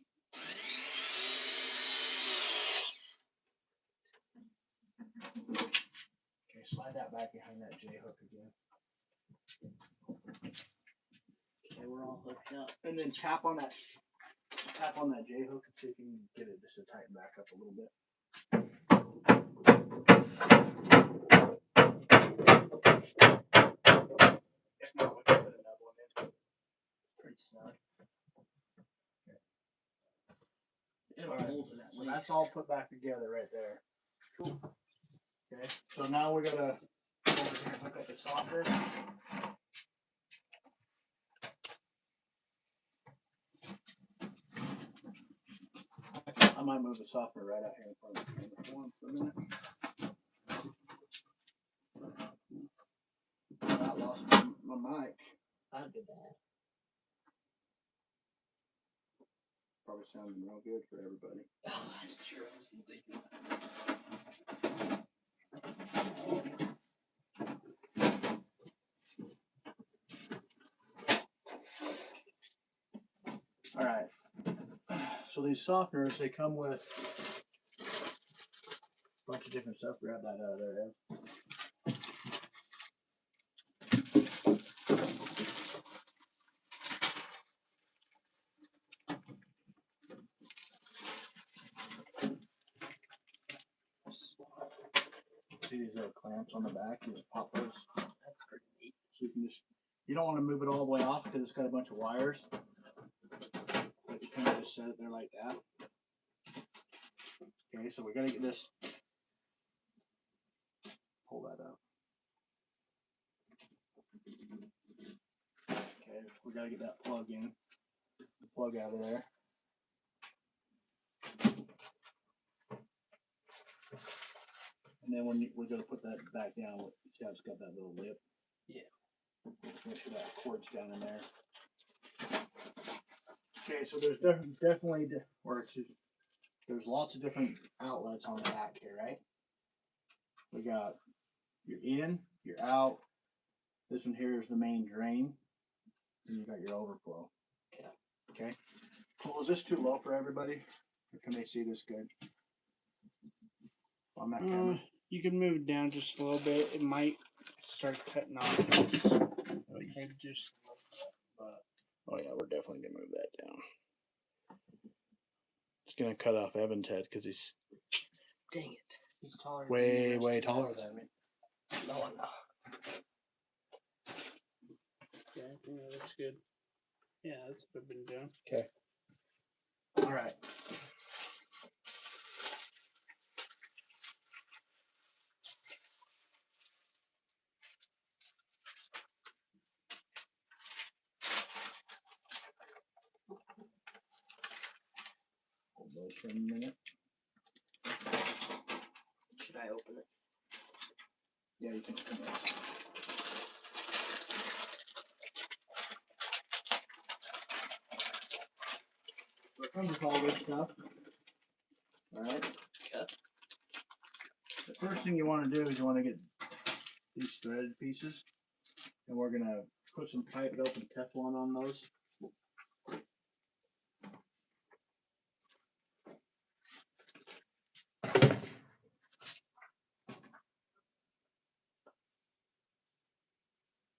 Okay, slide that back behind that J hook again. Okay, we're all hooked up. And then tap on that J hook and see if you can get it just to tighten back up a little bit. If not, we can put another one in. Pretty snug. Okay. It'll Alright, hold it at so least. that's all put back together right there. Cool. Okay, so now we're gonna go over here and hook up the softener. I might move the softener right out here in front of the camera for a minute. I lost my mic. I did that. Probably sounding real good for everybody. Oh, that's true. I wasn't thinking All right. So these softeners, they come with a bunch of different stuff. Grab that out of there, Ev. See these little clamps on the back? You just pop those. that's pretty neat. So you can just, you don't want to move it all the way off because it's got a bunch of wires. But you kind of just set it there like that. Okay, so we got to get this, pull that up. Okay, we got to get that plug in, the plug out of there. And then when we're going to put that back down, see how it's got that little lip? Yeah. Make sure that cord's down in there. Okay, so there's definitely, there's lots of different outlets on the back here, right? We got your in, your out, This one here is the main drain, and you got your overflow. Okay. Okay. Well, is this too low for everybody? Or can they see this good? On that camera. You can move it down just a little bit. It might start cutting off this head just a little bit, but Oh yeah, we're definitely gonna move that down. It's gonna cut off Evan's head because he's Dang it. he's taller. way taller than me. No, I'm not. Yeah, I think that looks good. Yeah, that's what I've been doing. Okay. All right. Hold those for a minute. Should I open it? Yeah, you can open those. So it comes with all this stuff. All right. Okay. The first thing you want to do is you want to get these threaded pieces, and we're gonna put some piped open Teflon on those.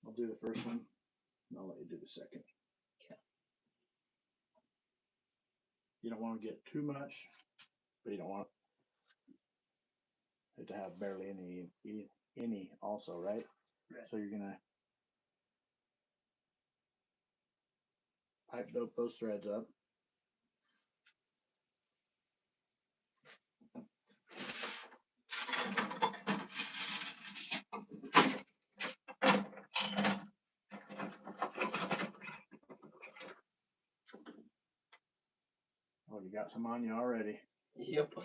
I'll do the first one, and I'll let you do the second. Okay. You don't want to get too much, but you don't want it to have barely any also, right? Right. So you're gonna pipe dope those threads up. Oh, you got some on you already. Yep.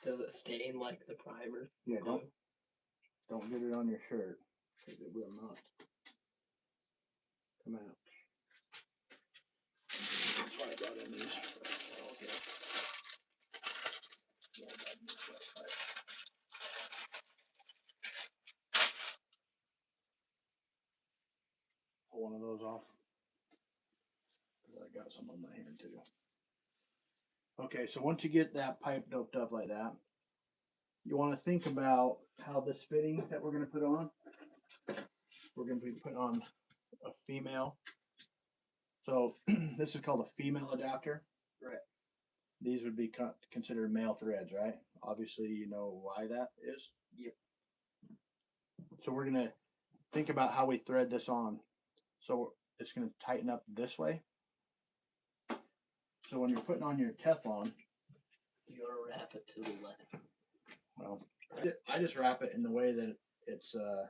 Does it stain like the primer? Yeah, don't get it on your shirt, because it will not come out. That's why I brought in these. Okay. Yeah, I got this last night. Pull one of those off. I got some on my hand too. Okay, so once you get that pipe doped up like that, you want to think about how this fitting that we're going to put on. We're going to be putting on a female. So this is called a female adapter. Right. These would be considered male threads, right? Obviously, you know why that is. Yep. So we're going to think about how we thread this on. So it's going to tighten up this way. So when you're putting on your Teflon, You gotta wrap it to the left. well, I just wrap it in the way that it's that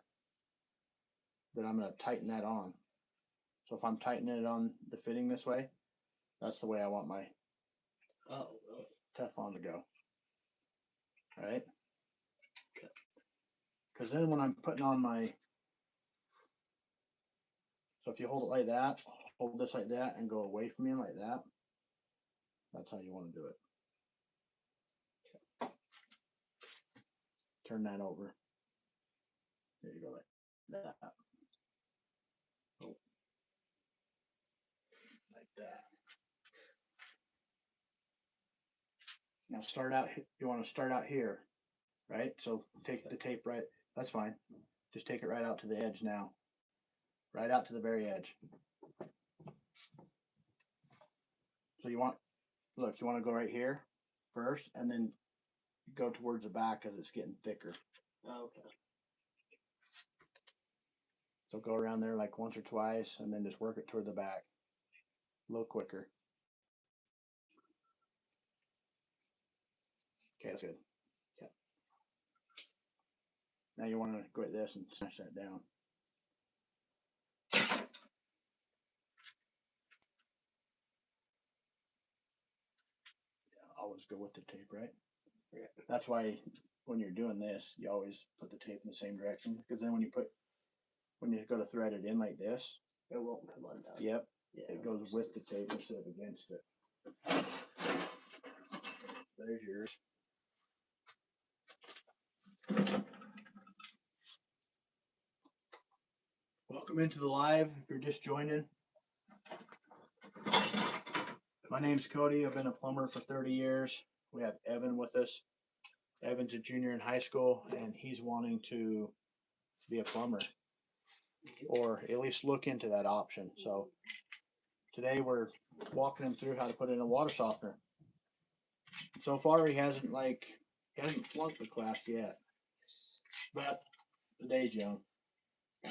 I'm going to tighten that on. So if I'm tightening it on the fitting this way, that's the way I want my Oh, really? Teflon to go. All right? Okay. Because then when I'm putting on my, so if you hold it like that, hold this like that, and go away from me like that, that's how you want to do it. Turn that over. There you go, like that. Oh. Like that. Now start out, you want to start out here, right? So take the tape right, that's fine. Just take it right out to the edge now. Right out to the very edge. So you want, look, you want to go right here first, and then go towards the back as it's getting thicker. Oh, okay. So go around there like once or twice, and then just work it toward the back. A little quicker. Okay, that's good. Okay. Now you want to go like this and smash that down. Yeah, always go with the tape, right? Yeah. That's why when you're doing this, you always put the tape in the same direction, because then when you go to thread it in like this, It won't come undone. yep, Yeah. it goes with the tape instead of against it. There's yours. Welcome Welcome into the live. If you're just joining, my name's Cody. I've been a plumber for 30 years. We have Evan with us. Evan's a junior in high school, and he's wanting to be a plumber, or at least look into that option. So today we're walking him through how to put in a water softener. So far, he hasn't flunked the class yet, but the day's young.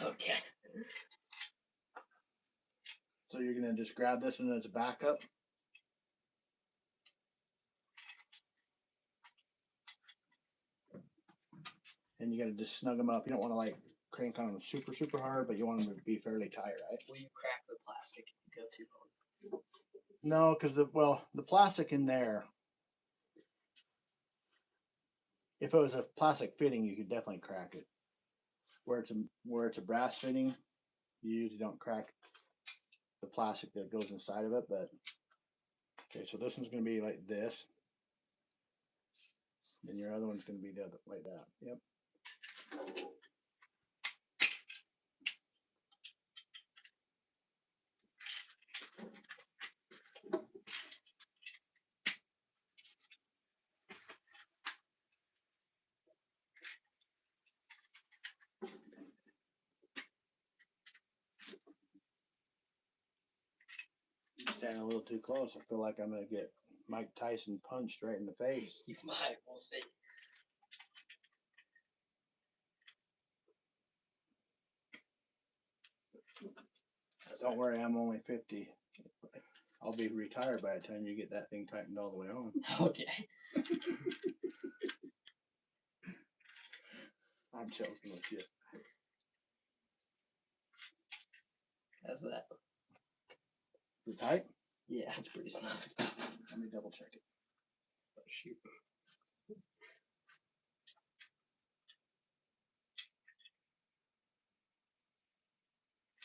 Okay. So you're gonna just grab this one as a backup. And you gotta just snug them up. You don't want to like crank on them super hard, but you want them to be fairly tight, right? Will you crack the plastic if you go too hard? No, because the plastic in there, if it was a plastic fitting, you could definitely crack it. Where it's a brass fitting, you usually don't crack the plastic that goes inside of it. But okay, so this one's gonna be like this, and your other one's gonna be the other like that. Yep. Standing a little too close. I feel like I'm gonna get Mike Tyson punched right in the face. You might. We'll see. Don't worry, I'm only 50. I'll be retired by the time you get that thing tightened all the way on. Okay. I'm joking with you. How's that? Is it tight? Yeah, it's pretty snug. Let me double check it. Oh, shoot.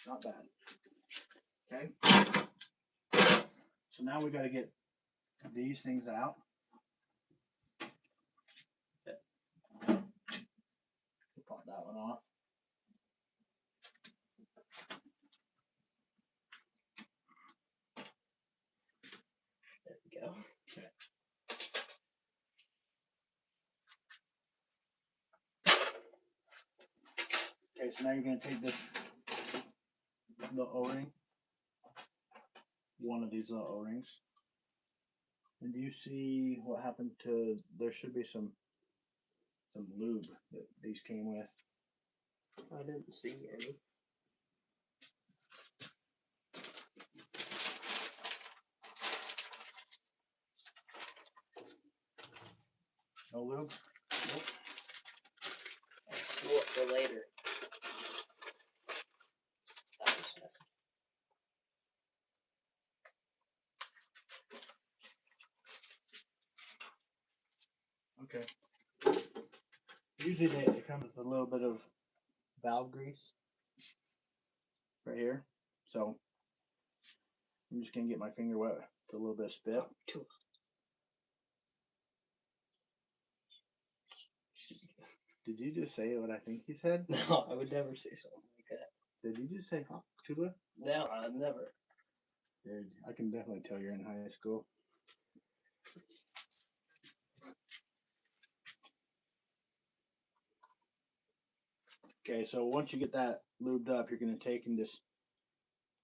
Not bad. Okay. So now we got to get these things out. Okay. Pop that one off. There we go. Okay. Okay, so now you're going to take this little O-ring, one of these little O-rings, and do you see what happened to? There should be some lube that these came with. I didn't see any. No lube? Nope. I'll store it for later. That was messy. Okay. Usually it comes with a little bit of valve grease right here. So I'm just gonna get my finger wet with a little bit of spit. Two. Did you just say what I think you said? No, I would never say something like that. Did you just say hot tuba? No, I'd never. Dude, I can definitely tell you're in high school. Okay, so once you get that lubed up, you're going to take and just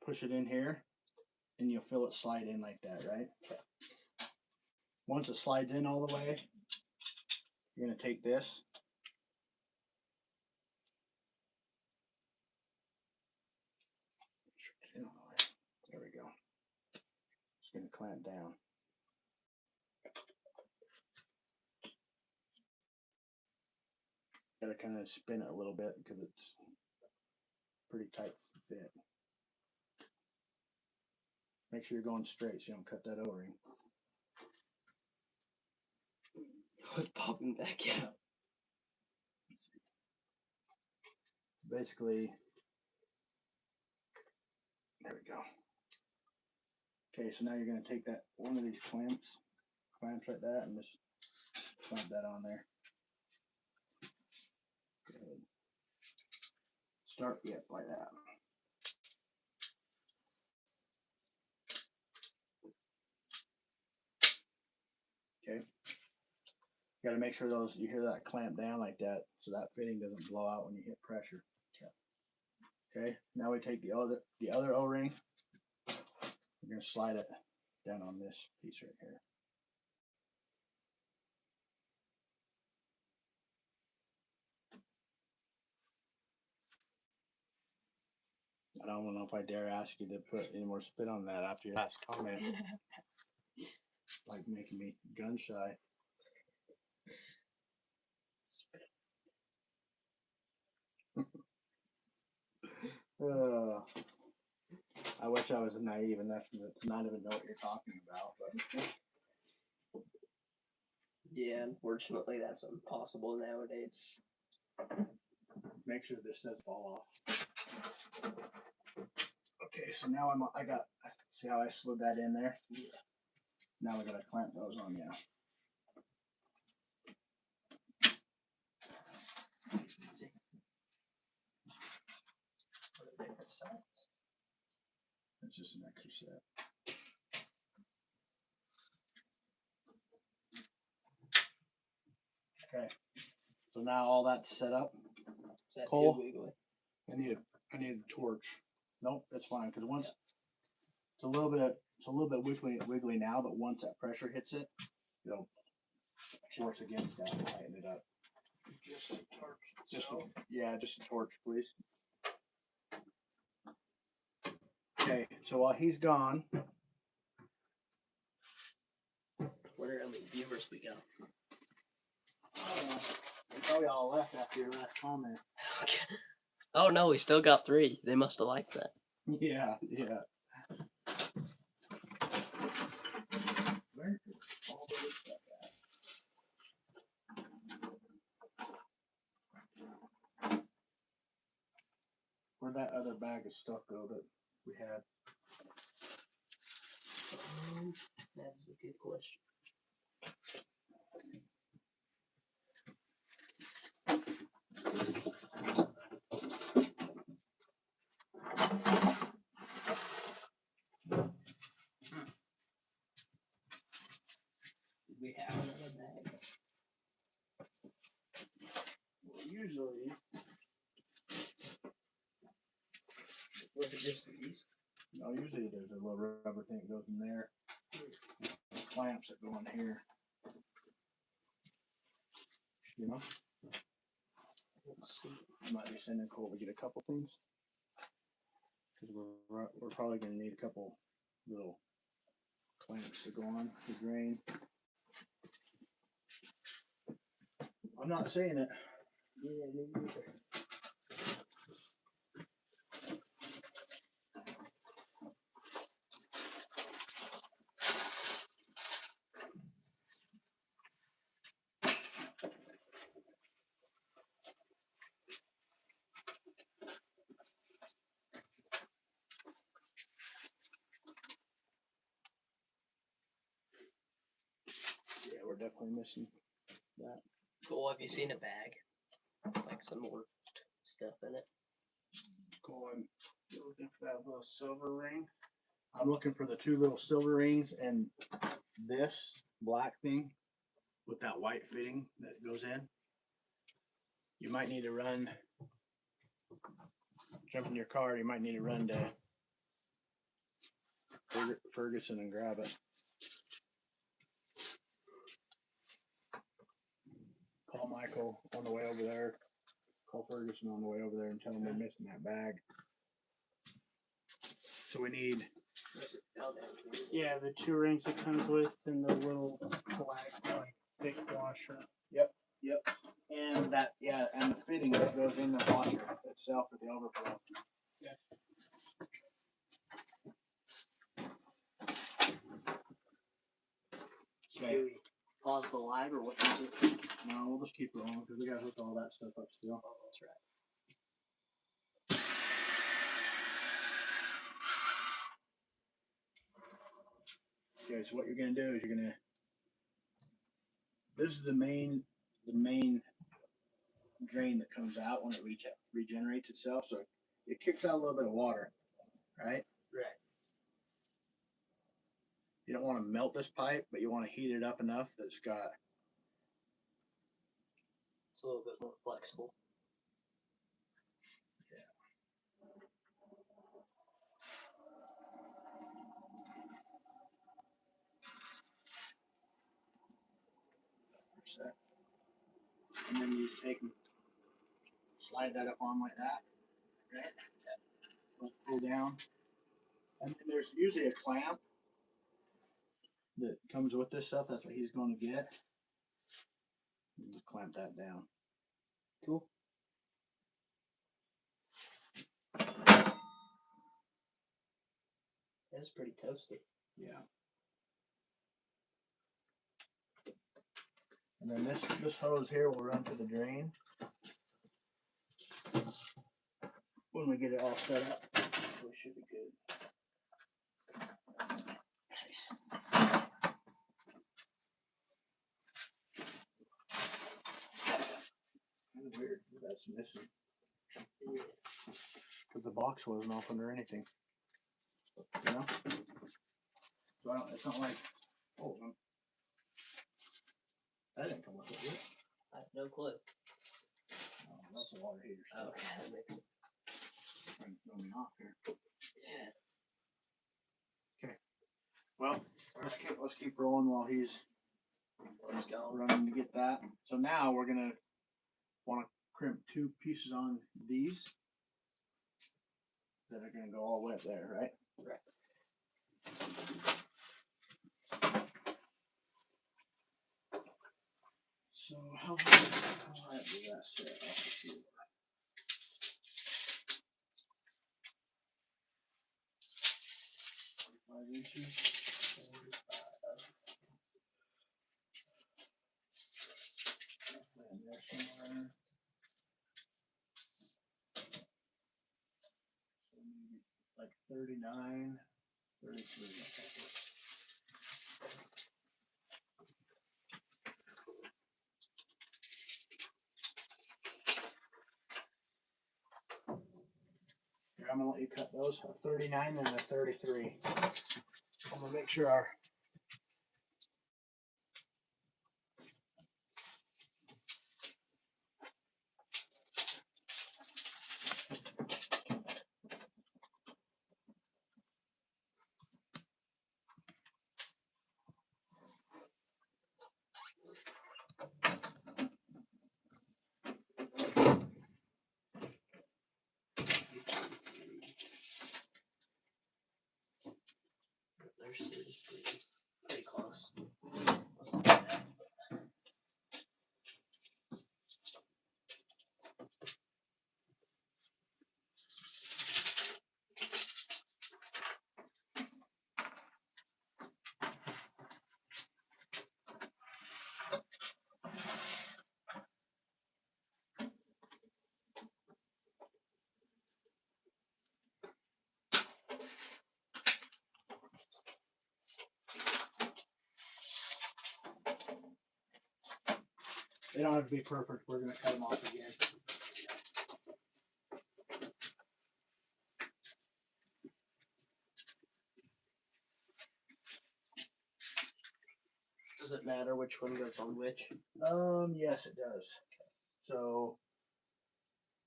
push it in here, and you'll feel it slide in like that, right? Okay. Once it slides in all the way, you're going to take this. There we go. It's going to clamp down. Got to kind of spin it a little bit because it's pretty tight fit. Make sure you're going straight so you don't cut that O-ring. It's popping back out. Basically, there we go. Okay, so now you're going to take that one of these clamps like that, and just clamp that on there. Good. Start, yep, like that. You gotta make sure you hear that clamp down like that, so that fitting doesn't blow out when you hit pressure. Okay. Now we take the other O-ring. We're gonna slide it down on this piece right here. I don't know if I dare ask you to put any more spit on that after your last comment. Like making me gun shy. I wish I was naive enough to not even know what you're talking about, but Yeah, unfortunately, that's impossible nowadays. make sure this does fall off. Okay, so now I got, see how I slid that in there? Yeah. Now we gotta clamp those on, yeah. See? What are the different sizes? It's just an extra set. Okay, so now all that's set up. Is that Cole? too wiggly? I need a torch. Nope, that's fine because once it's a little bit wiggly now, but once that pressure hits it, it'll force against that and tighten it up. Just a torch. Just a torch, please. Okay, so while he's gone, Wonder how many viewers we got. they probably all left after your last comment. Okay. Oh no, we still got 3. They must have liked that. Yeah. Where is all the stuff at? Where'd that other bag of stuff go that we had? That is a good question. Did we have another bag? Well, usually, Was it just these? no, usually there's a little rubber thing that goes in there. Clamps that go in here. You know? Let's see. I might be sending Cole to get a couple things. Because we're probably going to need a couple little clamps to go on the grain. I'm not saying it. Yeah, me neither. Yeah, we're definitely missing that. Cool, have you seen a bag? Like some more stuff in it. Cole, You're looking for that little silver ring. I'm looking for the 2 little silver rings and this black thing with that white fitting that goes in. You might need to jump in your car. You might need to run to Ferguson and grab it. Call Michael on the way over there. Call Ferguson on the way over there and tell him we're missing that bag. So we need. Yeah, the 2 rings it comes with, and the little black, like, thick washer. Yep. And and the fitting that goes in the washer itself for the overflow. Yeah. Okay. Do we pause the live or what do we do? No, we'll just keep rolling because we gotta hook all that stuff up still. Oh, that's right. Okay, so what you're gonna do is this is the main drain that comes out when it regenerates itself. So it kicks out a little bit of water, right? Right. You don't want to melt this pipe, but you want to heat it up enough that it's got a little bit more flexible. And then you just take and slide that up on like that, right? Pull down. And then there's usually a clamp that comes with this stuff. That's what he's going to get. You just clamp that down. Cool. That's pretty toasty. Yeah. And then this hose here will run to the drain when we get it all set up. So it should be good. Nice. Kind of weird. That's missing. Because the box wasn't opened or anything. You know? So I don't, it's not like, oh, that didn't come up with it. I have no clue. Oh, that's a water heater stuff. Okay, that makes sense. Trying to throw me off here. Yeah. Okay. Well, let's keep rolling while he's running to get that. So now we're gonna want to crimp 2 pieces on these that are gonna go all wet there, right? Right. So how high does that sit off the floor? 45 inches. 45. Roughly in there somewhere. So maybe like 39, 33. Here, I'm gonna let you cut those, a 39 and a 33. I'm gonna make sure our There's 33. Pretty close. Wasn't too bad. they don't have to be perfect. We're gonna cut them off again. Does it matter which one goes on which? Yes, it does. So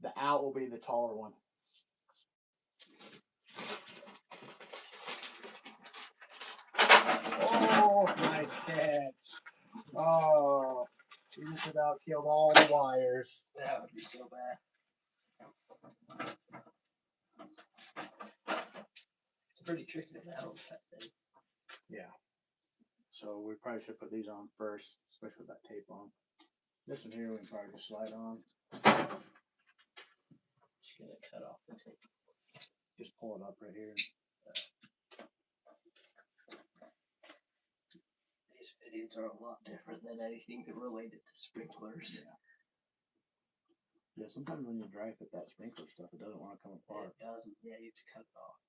the out will be the taller one. Oh, nice catch. Oh, you just about killed all the wires. That would be so bad. It's pretty tricky to balance that thing. Yeah. So we probably should put these on first, especially with that tape on. This one here we can probably just slide on. Just gonna cut off the tape. Just pull it up right here. These videos are a lot different than anything related to sprinklers. Yeah, sometimes when you dry fit that sprinkler stuff, it doesn't want to come apart. It doesn't. Yeah, you have to cut it off.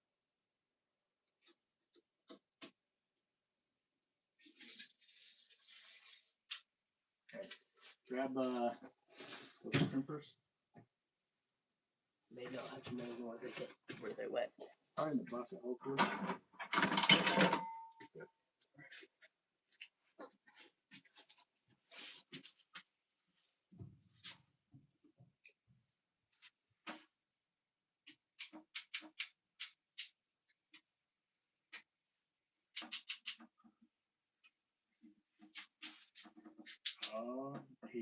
Grab those crimpers. May not have to know where they went. Probably in the bucket, hopefully.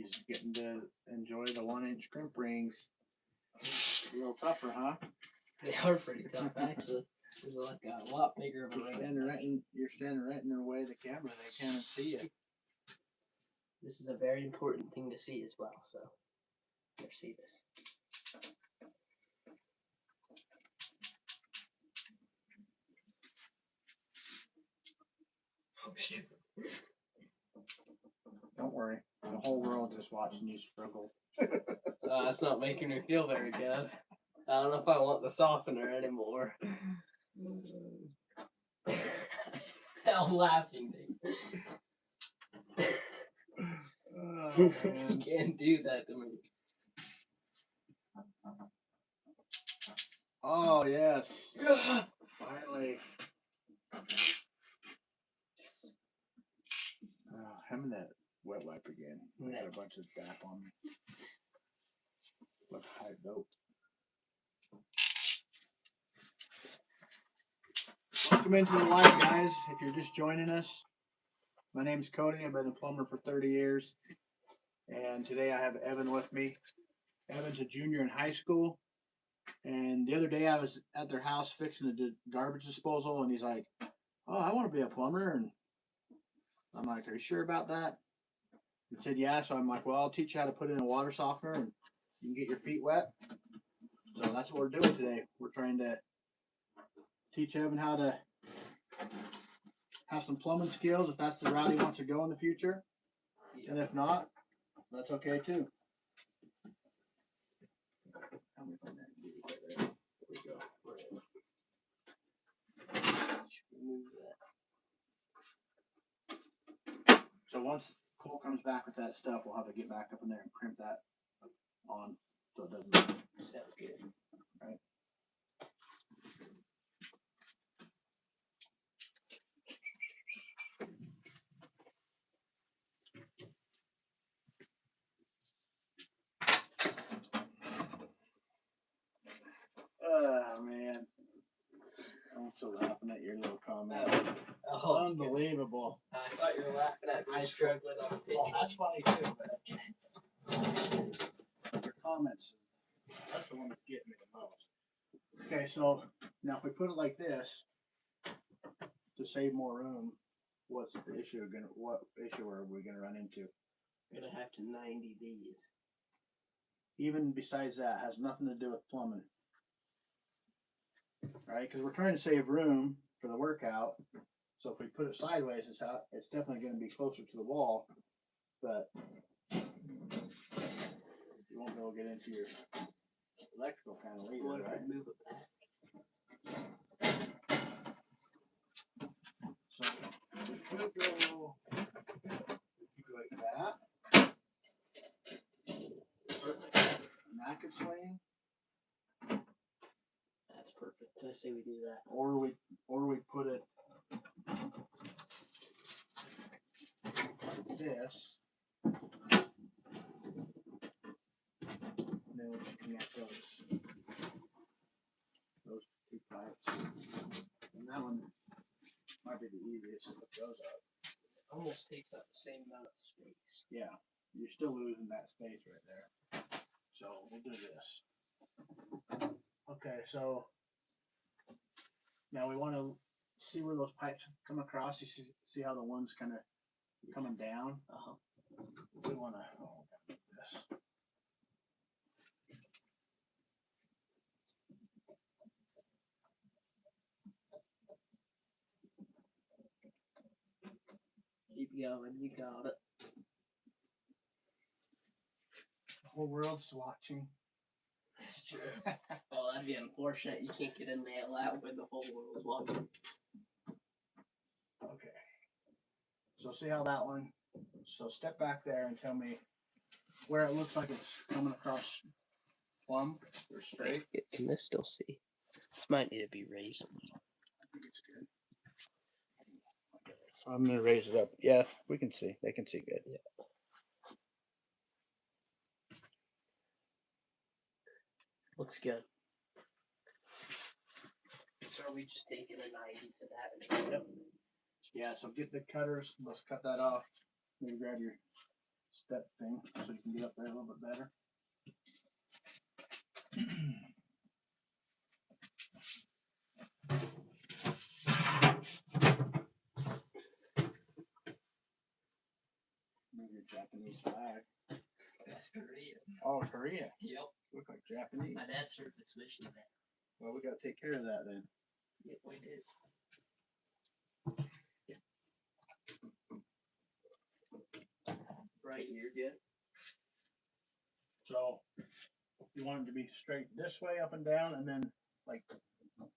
he's getting to enjoy the 1-inch crimp rings. A little tougher, huh? They are pretty tough, actually. There's like a lot bigger of a ring. You're standing right in the way of the camera. They can't see you. This is a very important thing to see as well, so here, see this. Oh, shoot. Don't worry. The whole world's just watching you struggle. That's not making me feel very good. I don't know if I want the softener anymore. I'm laughing, dude. Oh, You man. can't do that to me. Oh, yes. Finally. Having that wet wipe again. I got a bunch of DAP on me. Look hyped dope. Welcome into the live, guys. If you're just joining us, my name's Cody. I've been a plumber for 30 years. And today I have Evan with me. Evan's a junior in high school. And the other day I was at their house fixing the garbage disposal. And he's like, oh, I want to be a plumber. And I'm like, are you sure about that? He said, yeah. So I'm like, well, I'll teach you how to put in a water softener and you can get your feet wet. So that's what we're doing today. We're trying to teach Evan how to have some plumbing skills if that's the route he wants to go in the future. And if not, that's okay too. Help me find that. There we go. Move that. So once Cole comes back with that stuff, we'll have to get back up in there and crimp that on so it doesn't. Sounds good. Right. Oh man. I'm so laughing at your little comment. Oh, Unbelievable. I thought you were laughing at me struggling on the picture. Well, that's funny too, but your comments, that's the one that's getting me the most. Okay, so now if we put it like this, to save more room, what issue are we gonna run into? We're gonna have to 90 these. Even besides that, has nothing to do with plumbing. Right? Because we're trying to save room for the workout. So if we put it sideways, it's definitely going to be closer to the wall. But you won't be able to get into your electrical panel either, What if right? we move it back? So we could go like that. Perfect. And that could swing. That's perfect. I say we do that. Or we put it like this. And then we just connect those two pipes. And that one might be the easiest to put those up. Almost takes up the same amount of space. Yeah, you're still losing that space right there. So we'll do this. Okay, so now we want to see where those pipes come across. You see how the one's kind of coming down? We want to do this. Keep going. You got it. The whole world's watching. That's true. Oh, that'd be unfortunate. You can't get a nail out when the whole world's watching. Okay. So see how that one. So step back there and tell me where it looks like it's coming across plumb or straight. Can this still see? This might need to be raised a little. I think it's good. I'm gonna raise it up. Yeah, we can see. They can see good. Yeah. Looks good. So are we just taking a 90 to that? Yep. Yeah, so get the cutters. Let's cut that off. Maybe grab your step thing so you can get up there a little bit better. Maybe your Japanese flag. That's Korea. Oh, Korea. Yep. Look like Japanese. My dad surfaced mission that. Well, we gotta take care of that then. Yep, we did. Right here, good. So you want it to be straight this way, up and down, and then like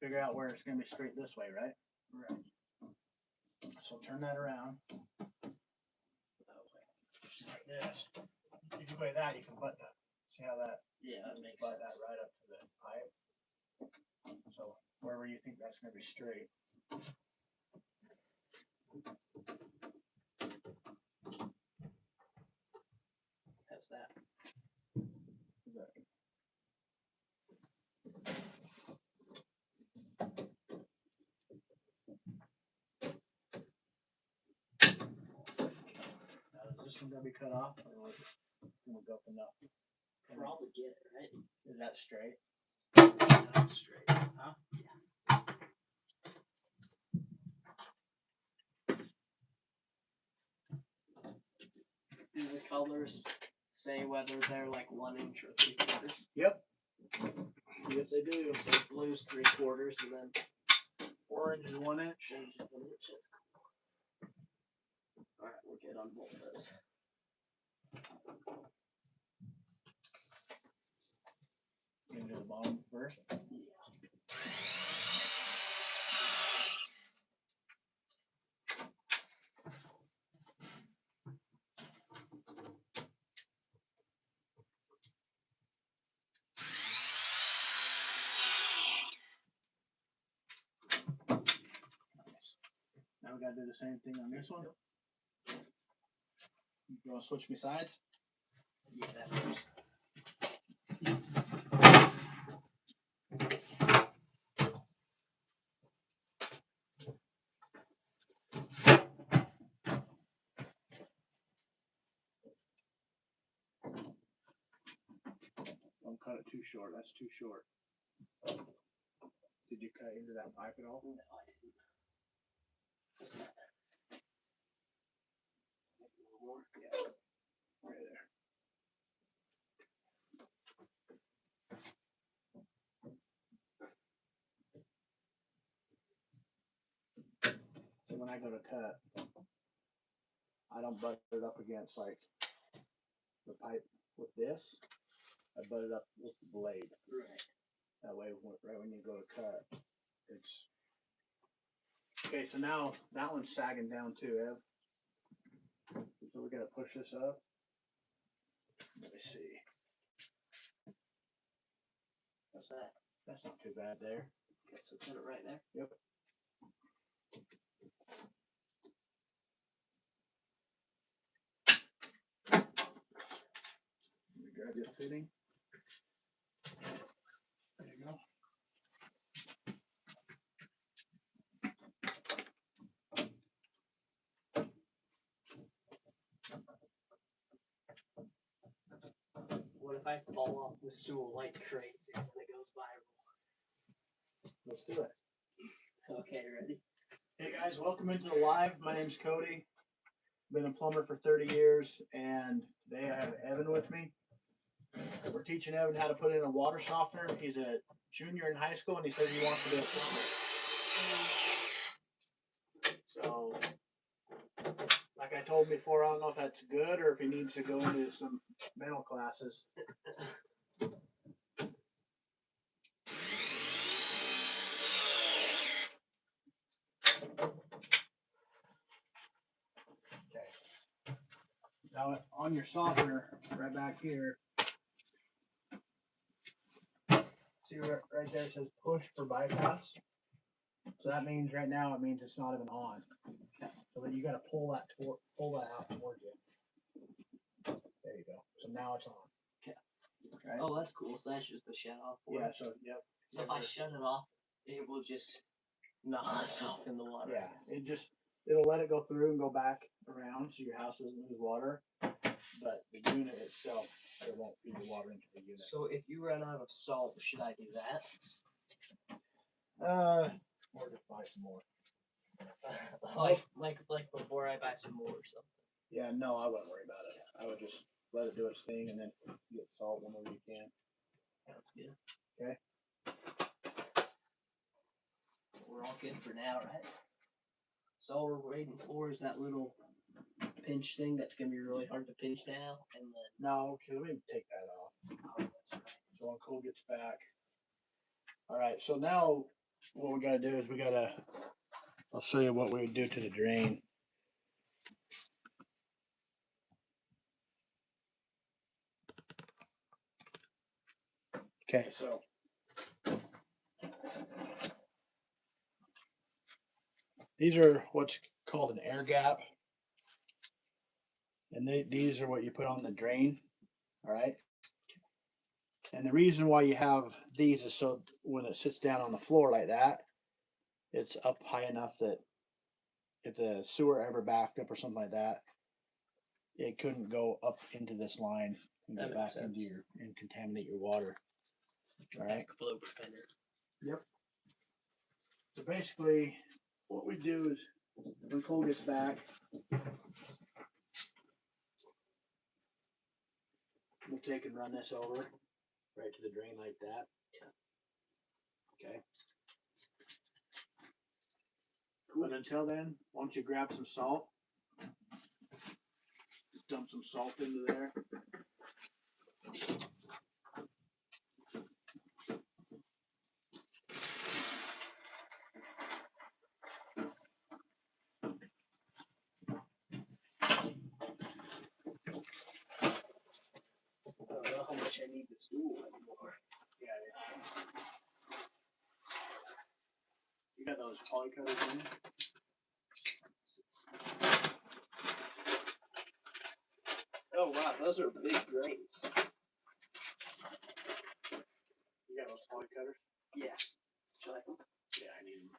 figure out where it's gonna be straight this way, right? Right. So turn that around. Just like this. If you play that, you can butt the. See how that? Yeah, that makes Butt sense. that right up to the pipe. So wherever you think that's gonna be straight. How's that? Now, is this one gonna be cut off, or will it go up enough? Probably get it, right? Is that straight? That's straight. Huh? Yeah. Do the colors say whether they're like 1 inch or 3/4? Yep. Yes, they do. So blue's 3/4 and then Orange is 1 inch. orange is 1 inch. Alright, we're good on both those. Into the bottom first. Now we gotta do the same thing on this one. You wanna switch me sides? Yeah, that works. Don't cut it too short. That's too short. Did you cut into that pipe at all? No, I didn't. What's that? Maybe a little more. Yeah. Right there. So when I go to cut, I don't butt it up against like the pipe with this. I butt it up with the blade. Right. That way, right when you go to cut, it's okay. So now that one's sagging down too, Ev. So we gotta push this up. Let me see. What's that? That's not too bad there. Okay, so put it right there. Yep. Let me grab your fitting. There you go. What if I fall off the stool like crazy when it goes viral? Let's do it. Okay, ready? Hey guys, welcome into the live. My name's Cody. Been a plumber for 30 years, and today I have Evan with me. We're teaching Evan how to put in a water softener. He's a junior in high school, and he says he wants to be a plumber. So, like I told him before, I don't know if that's good or if he needs to go into some mental classes. Okay. Now on your softener, right back here, see right there it says push for bypass. So that means right now it means it's not even on. So then you got to pull that out towards you. There you go. So now it's on. Okay. Right? Oh, that's cool. So that's just the shut off. Yeah. So yep. So if I shut it off, it will just knock us off in the water. Yeah. It'll let it go through and go back around, so your house doesn't lose water. but the unit itself, it won't feed the water into the unit. So if you run out of salt, should I do that? Or just buy some more. like before I buy some more or something. Yeah, no, I wouldn't worry about it. I would just let it do its thing and then get salt whenever you can. Sounds good. Okay. We're all good for now, right? So all we're waiting for is that little pinch thing that's gonna be really hard to pinch now, and then No, okay, let me take that off. oh, that's right. So when Cole gets back. Alright, so now what we gotta do is I'll show you what we would do to the drain. Okay, so these are what's called an air gap. And these are what you put on the drain. Alright. And the reason why you have these is so when it sits down on the floor like that, it's up high enough that if the sewer ever backed up or something like that, it couldn't go up into this line and That get makes back into sense. and contaminate your water. All right. Backflow preventer. Yep. So basically, what we do is when Cole gets back, we'll take and run this over right to the drain like that. Okay. Cool. But until then, why don't you grab some salt? Just dump some salt into there. I don't know how much I need this tool anymore. Yeah. You got those poly cutters in? Oh wow, those are big grains. You got those poly cutters? Yeah. Should I? Yeah, I need them.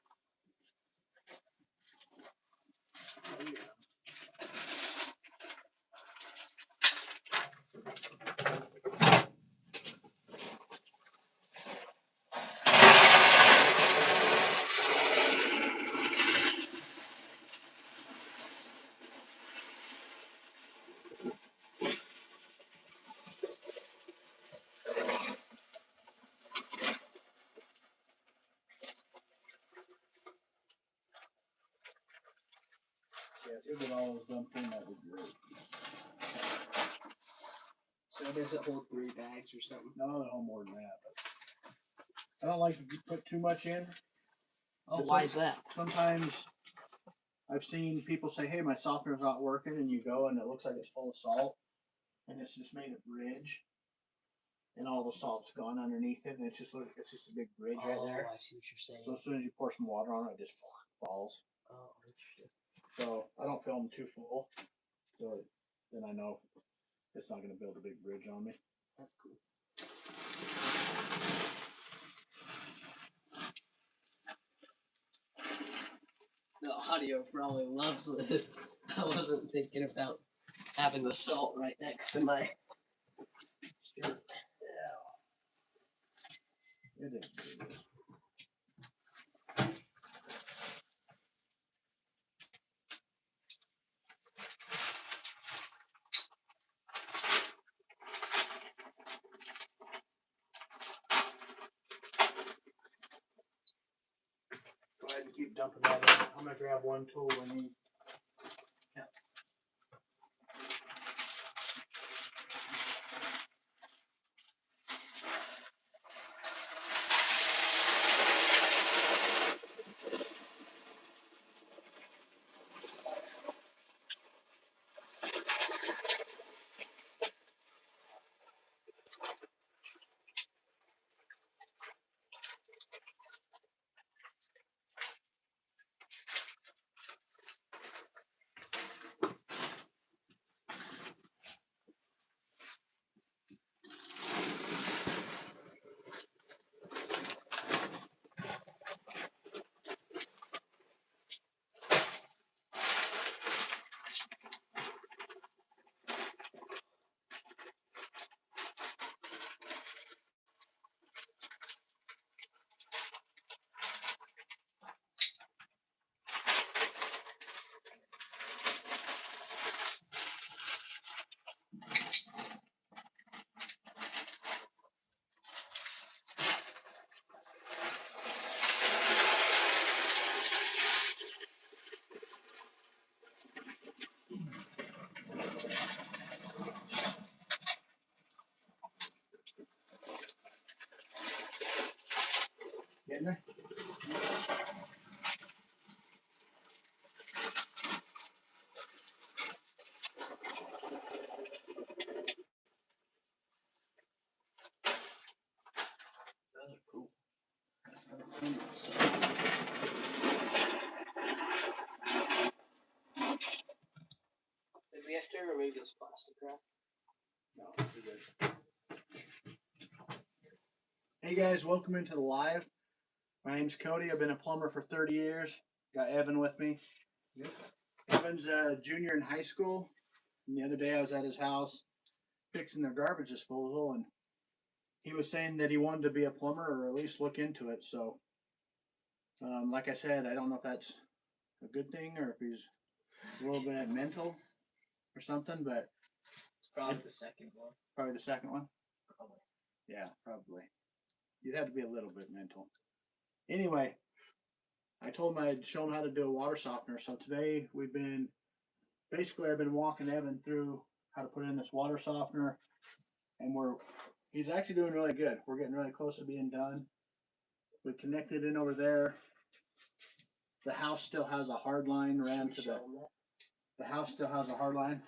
Oh, yeah. Yeah, if you get all those dumped in, that would be great. So does it hold 3 bags or something? No, no more than that. But I don't like to put too much in. Oh, why is that? Sometimes I've seen people say, "Hey, my softener's not working," and you go and it looks like it's full of salt, and it's just made a bridge, and all the salt's gone underneath it, and it's just a big bridge right there. I see what you're saying. So as soon as you pour some water on it, it just falls. Oh, interesting. So I don't fill them too full, so then I know it's not going to build a big bridge on me. That's cool. The audio probably loves this. I wasn't thinking about having the salt right next to my shirt. Yeah. It is what it is. Go ahead and keep dumping that in. I'm going to grab one tool we need. in there? Those are cool. Did we have to remove this plastic wrap? No, you're good. Hey guys, welcome into the live. My name's Cody. I've been a plumber for 30 years. Got Evan with me. Yep. Evan's a junior in high school. And the other day I was at his house fixing their garbage disposal, and he was saying that he wanted to be a plumber or at least look into it. So, like I said, I don't know if that's a good thing or if he's a little bit mental or something, but It's probably the second one. probably the second one. Probably. Yeah, probably. You'd have to be a little bit mental. Anyway, I told him I'd show him how to do a water softener. So today I've been walking Evan through how to put in this water softener, and he's actually doing really good. We're getting really close to being done. We connected in over there. The house still has a hard line ran to the house still has a hard line.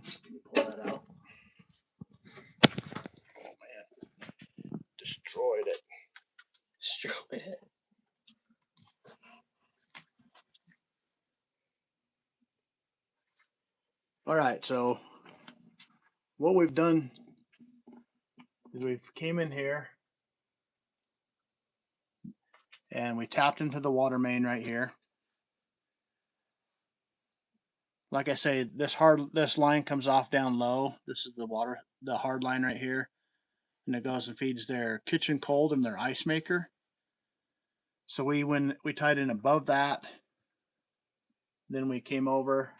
Let me pull that out. Oh man, destroyed it. Destroyed it. All right, so what we've done is we've came in here and we tapped into the water main right here. Like I say, this line comes off down low. This is the hard line right here, and it goes and feeds their kitchen cold and their ice maker. So when we tied in above that, then we came over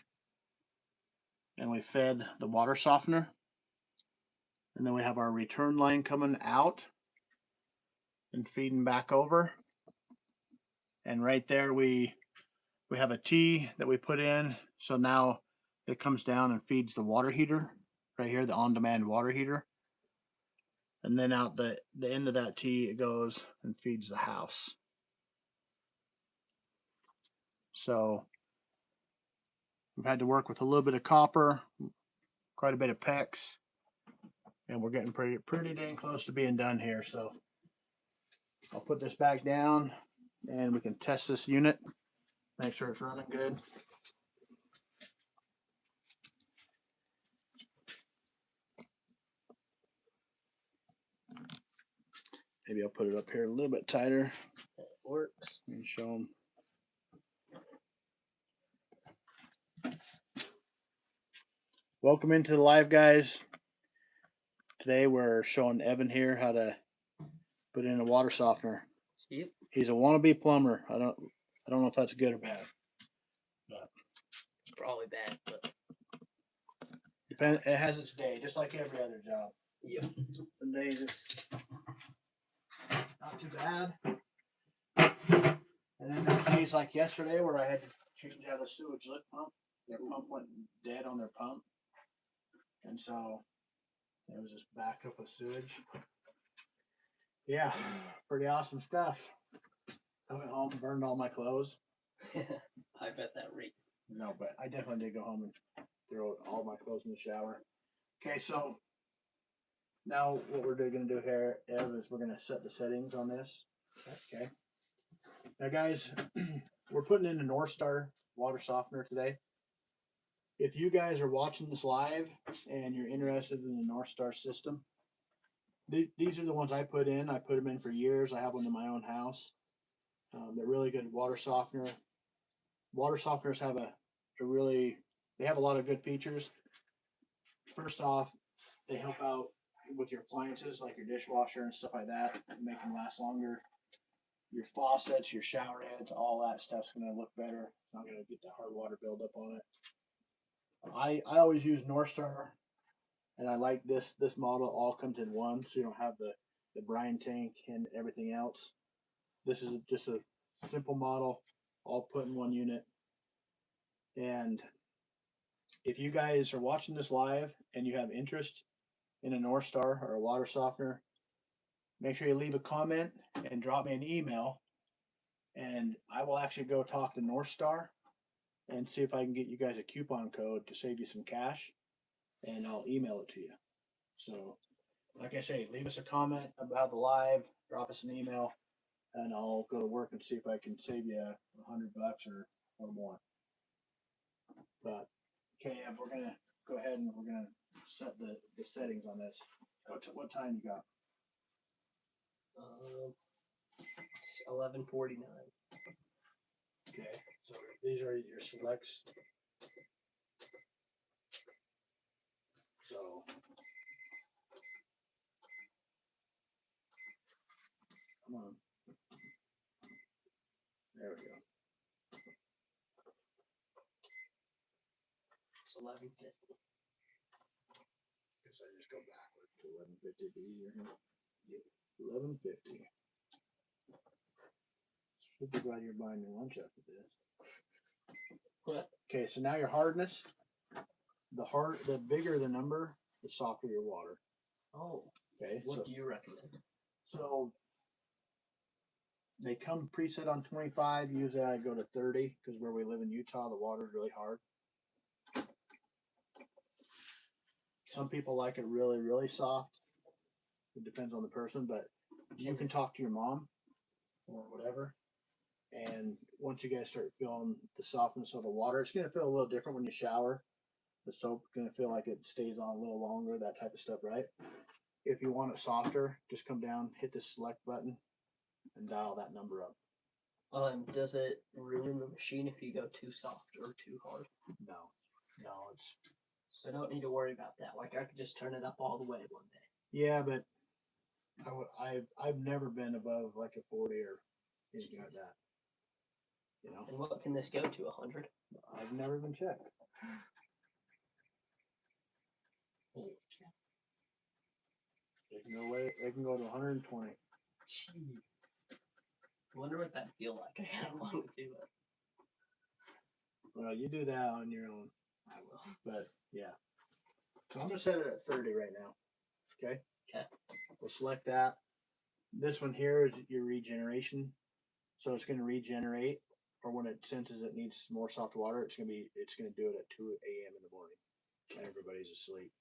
and we fed the water softener, and then we have our return line coming out and feeding back over. And right there we have a T that we put in, so now it comes down and feeds the water heater right here, the on-demand water heater. And then out the end of that T, it goes and feeds the house. So we've had to work with a little bit of copper, quite a bit of PEX, and we're getting pretty dang close to being done here. So I'll put this back down and we can test this unit, make sure it's running good. Maybe I'll put it up here a little bit tighter. That works. And show them. Welcome into the live, guys. Today we're showing Evan here how to put in a water softener. Yep. He's a wannabe plumber. I don't know if that's good or bad. But It's probably bad, but it has its day, just like every other job. yep. Some days it's not too bad. And then there's days like yesterday where I had to change out a sewage lift pump. Their pump went dead on their pump. And so it was just backup of sewage. Yeah, pretty awesome stuff. I went home and burned all my clothes. I bet that rate. No, but I definitely did go home and throw all my clothes in the shower. Okay, so now what we're going to do here, Ev, is we're going to set the settings on this. Okay. Now, guys, we're putting in a North Star water softener today. If you guys are watching this live and you're interested in the North Star system, these are the ones I put in. I put them in for years. I have one in my own house. They're really good water softener. Water softeners have they have a lot of good features. First off, they help out with your appliances like your dishwasher and stuff like that, make them last longer. Your faucets, your shower heads, all that stuff's going to look better. It's not going to get that hard water buildup on it. I always use North Star, and I like this model. All comes in one, so you don't have the brine tank and everything else. This is just a simple model, all put in one unit. And if you guys are watching this live and you have interest in a North Star or a water softener, make sure you leave a comment and drop me an email, and I will actually go talk to North Star and see if I can get you guys a coupon code to save you some cash, and I'll email it to you. So, like I say, leave us a comment about the live, drop us an email, and I'll go to work and see if I can save you $100 or more. But okay, Ev, we're gonna go ahead and we're gonna set the settings on this. What time you got? It's 11:49. Okay, so these are your selects. So come on. There we go. It's 11:50. Guess I just go backwards to 11:50 to be easier here. 11:50. Should be glad you're buying your lunch after this. What? Okay, so now your hardness. The bigger the number, the softer your water. Oh. Okay. What do you recommend? So they come preset on 25. Usually I go to 30 because where we live in Utah, the water is really hard. Some people like it really, really soft. It depends on the person, but you can talk to your mom or whatever. And once you guys start feeling the softness of the water, it's going to feel a little different when you shower. The soap going to feel like it stays on a little longer, that type of stuff, right? If you want it softer, just come down, hit the select button, and dial that number up. Does it ruin the machine if you go too soft or too hard? No, it's So I don't need to worry about that. Like I could just turn it up all the way one day. yeah, but I've never been above like a 40 or anything like that. You know, And what can this go to? 100? I've never been checked. They can go to 120. Gee. I wonder what that'd feel like. I kind of want to do it. Well, you do that on your own. I will. But yeah. So I'm gonna set it at 30 right now. Okay? Okay. We'll select that. This one here is your regeneration. So it's gonna regenerate, or when it senses it needs more soft water, it's gonna do it at 2 a.m. in the morning. And everybody's asleep.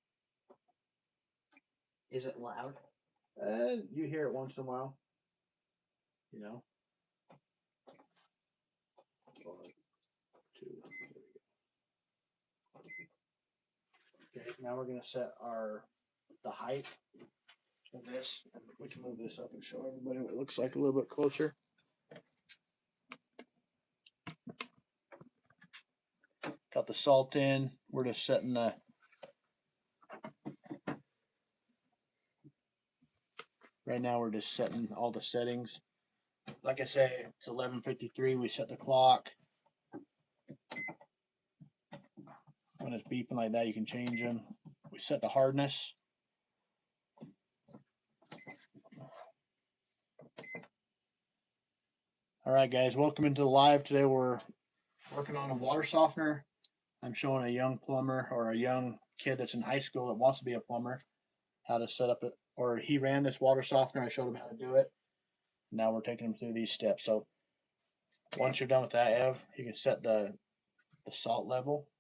Is it loud? You hear it once in a while. You know? 1, 2, there we go. Okay, now we're gonna set the height of this, and we can move this up and show everybody what it looks like a little bit closer. Got the salt in. We're just setting the right now. We're just setting all the settings. Like I say, it's 11:53. We set the clock. When it's beeping like that, you can change them. We set the hardness. All right, guys, welcome into the live. Today we're working on a water softener. I'm showing a young plumber or a young kid that's in high school that wants to be a plumber how to set up it. Or he ran this water softener. I showed him how to do it. Now we're taking him through these steps. So once you're done with that, Ev, you can set the salt level.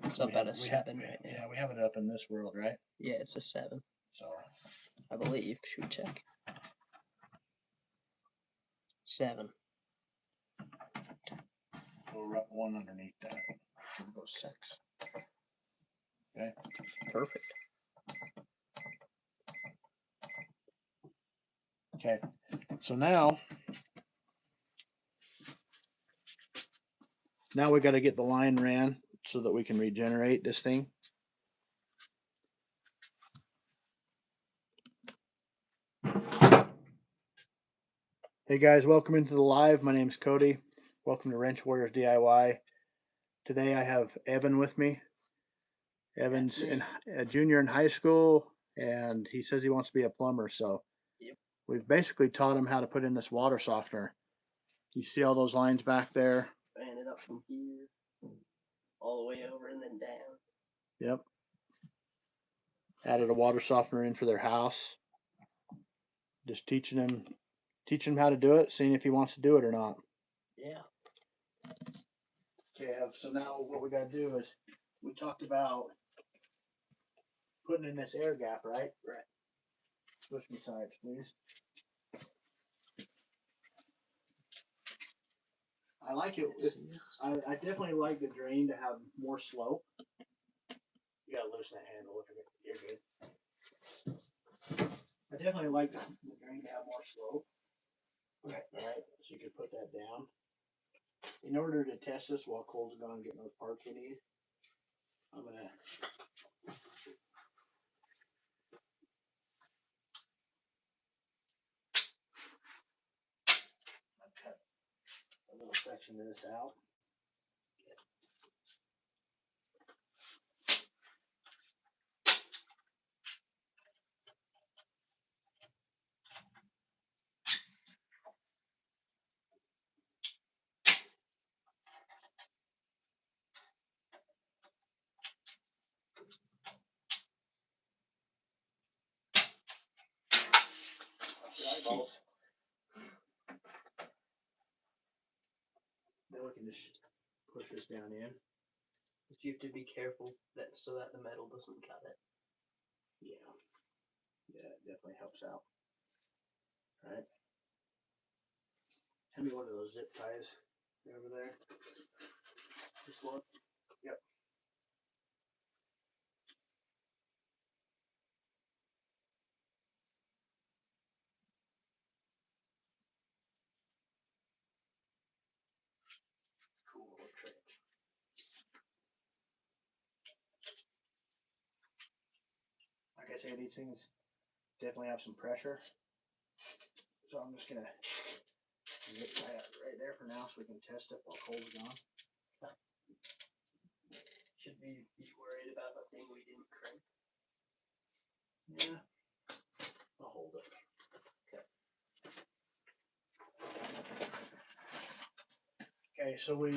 It's up at a 7 right now. Yeah, we have it up in this world, right? Yeah, it's a 7. So I believe. Should we check? 7. we'll rub 1 underneath that. We'll go 6. Okay. Perfect. Okay. So now we got to get the line ran so that we can regenerate this thing. Hey guys, welcome into the live. My name's Cody. Welcome to Wrench Warriors DIY. Today I have Evan with me. Evan's a junior in high school, and he says he wants to be a plumber. So yep. We've basically taught him how to put in this water softener. You see all those lines back there? Ran it up from here, all the way over, and then down. Yep. Added a water softener in for their house. Just teaching him how to do it, seeing if he wants to do it or not. Yeah. Okay, so now what we got to do is we talked about putting in this air gap, right? Right. Switch me sides, please. I like it. I definitely like the drain to have more slope. You gotta loosen that handle if you're good. I definitely like the drain to have more slope. Right. Alright, so you can put that down. In order to test this while Cole's gone getting those parts we need, I'm gonna cut a little section of this out. Eyeballs. Then we can just push this down in. But you have to be careful that so that the metal doesn't cut it. Yeah. Yeah, it definitely helps out. Alright. Hand me one of those zip ties over there. This one? Yep. Cool little trick. Like I say, these things definitely have some pressure. So I'm just gonna zip tie it right there for now so we can test it while Cole's gone. Should we be worried about the thing we didn't crank? Yeah. I'll hold it. Okay, so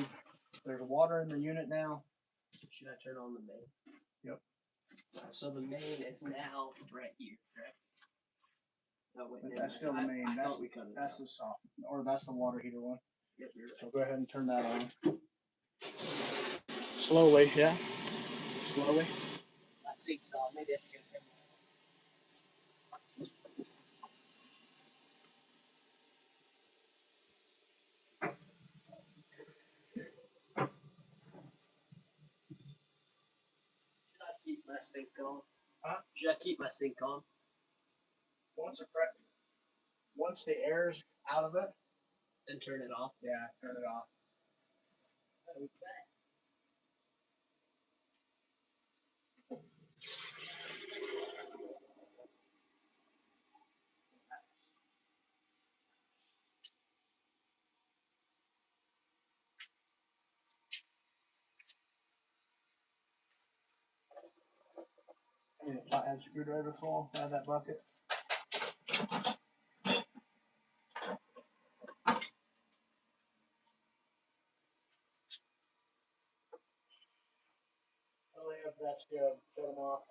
there's water in the unit now. Should I turn on the main? Yep. So the main is now right here, correct? Oh wait, But never that's mind. still the main. I That's thought we cut it that's out. the soft, or that's the water heater one. Yep, you're right. So go ahead and turn that on. Slowly, yeah. Slowly. I think so. Maybe I should get him. Should I keep my sink on? Huh? Should I keep my sink on? Once the air's out of it, And turn it off? yeah, turn it off. Okay. I need a flathead screwdriver full out of that bucket. Oh yeah, that's good. Shut them off.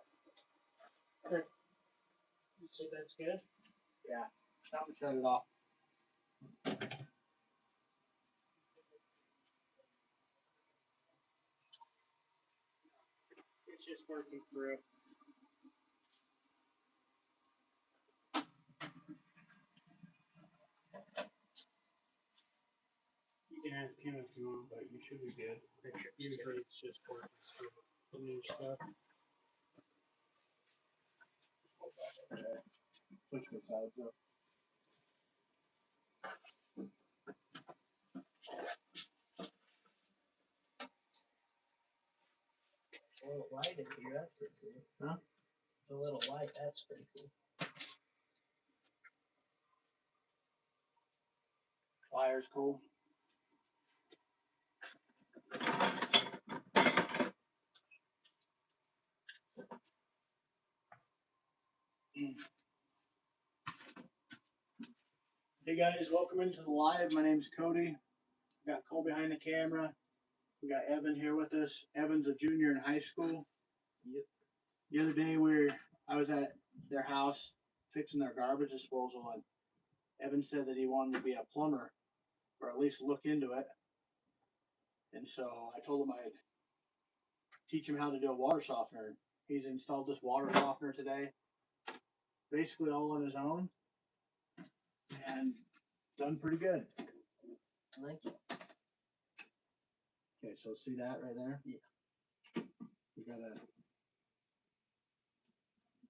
You say that's good? Yeah, time to shut it off. It's just working through. You can ask him if you want, but you should be good. Usually it's just working through the new stuff. Okay. Switch the sides up. A little light in here, that's pretty cool. Huh? A little light, that's pretty cool. Wire's cool. Hey guys, welcome into the live. My name's Cody. We got Cole behind the camera. We got Evan here with us. Evan's a junior in high school. Yep. The other day I was at their house fixing their garbage disposal, and Evan said that he wanted to be a plumber, or at least look into it. And so I told him I'd teach him how to do a water softener. He's installed this water softener today, basically all on his own, and done pretty good. Thank you. Okay, so see that right there? Yeah. We gotta.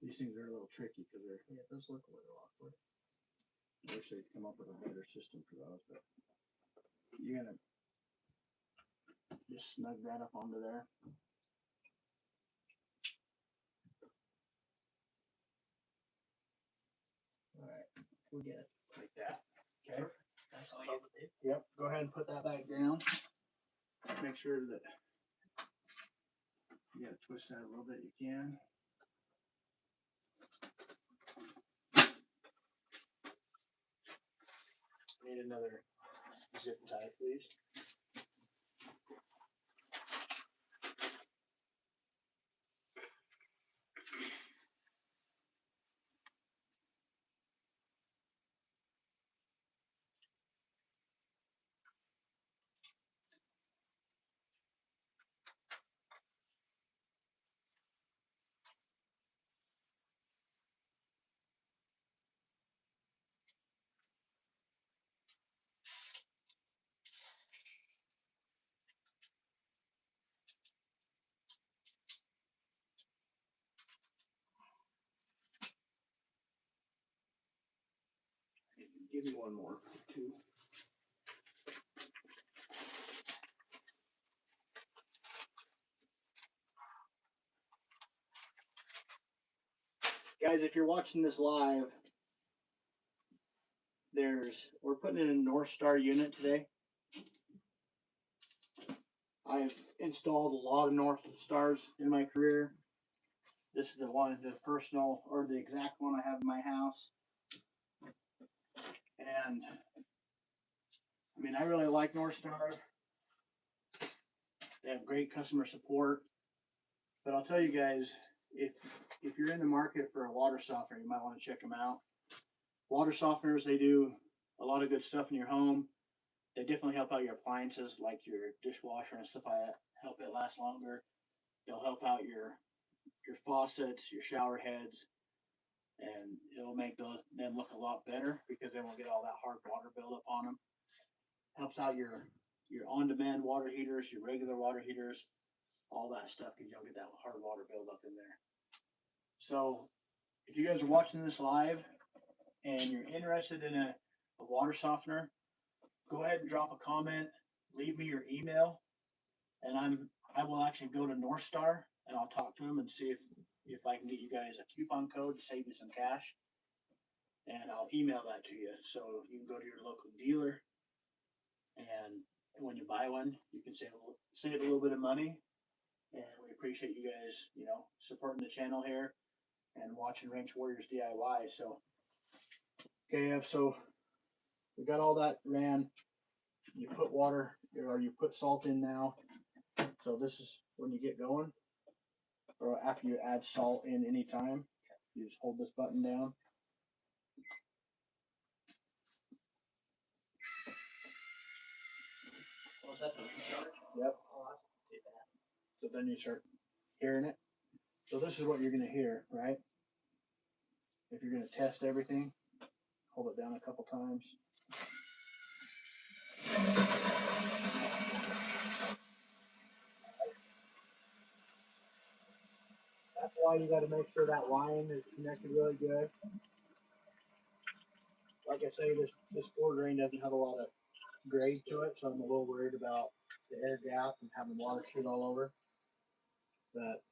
These things are a little tricky because they're. Yeah, those look a little awkward. I wish they'd come up with a better system for those, but you're gonna just snug that up onto there. All right, we get it. Like that. Okay. That's all you have to do. Yep. Go ahead and put that back down. Make sure that you gotta twist that a little bit. You can. Need another zip tie, please. Give me one more, two. Guys, if you're watching this live, we're putting in a North Star unit today. I've installed a lot of North Stars in my career. This is the personal, or the exact one I have in my house. And I mean, I really like North Star. They have great customer support. But I'll tell you guys, if you're in the market for a water softener, you might want to check them out. Water softeners, they do a lot of good stuff in your home. They definitely help out your appliances, like your dishwasher and stuff like that. Help it last longer. They'll help out your faucets, your shower heads, and it'll make them look a lot better because they won't get all that hard water buildup on them. Helps out your on-demand water heaters, your regular water heaters, all that stuff, because you don't get that hard water buildup in there. So if you guys are watching this live and you're interested in a water softener, go ahead and drop a comment, leave me your email, and I will actually go to North Star and I'll talk to them and see if I can get you guys a coupon code to save you some cash. And I'll email that to you, so you can go to your local dealer, and when you buy one, you can save a little bit of money. And we appreciate you guys, supporting the channel here and watching Ranch Warriors DIY. So, okay, so we got all that ran. You put water, or you put salt in now. So this is when you get going, or after you add salt in any time. You just hold this button down. Was that the recharge? Yep. Oh, that's not too bad. So then you start hearing it. So this is what you're going to hear, right? If you're going to test everything, hold it down a couple times. That's why you got to make sure that line is connected really good. Like I say, this floor drain doesn't have a lot of grade to it, so I'm a little worried about the air gap and having water shoot all over. But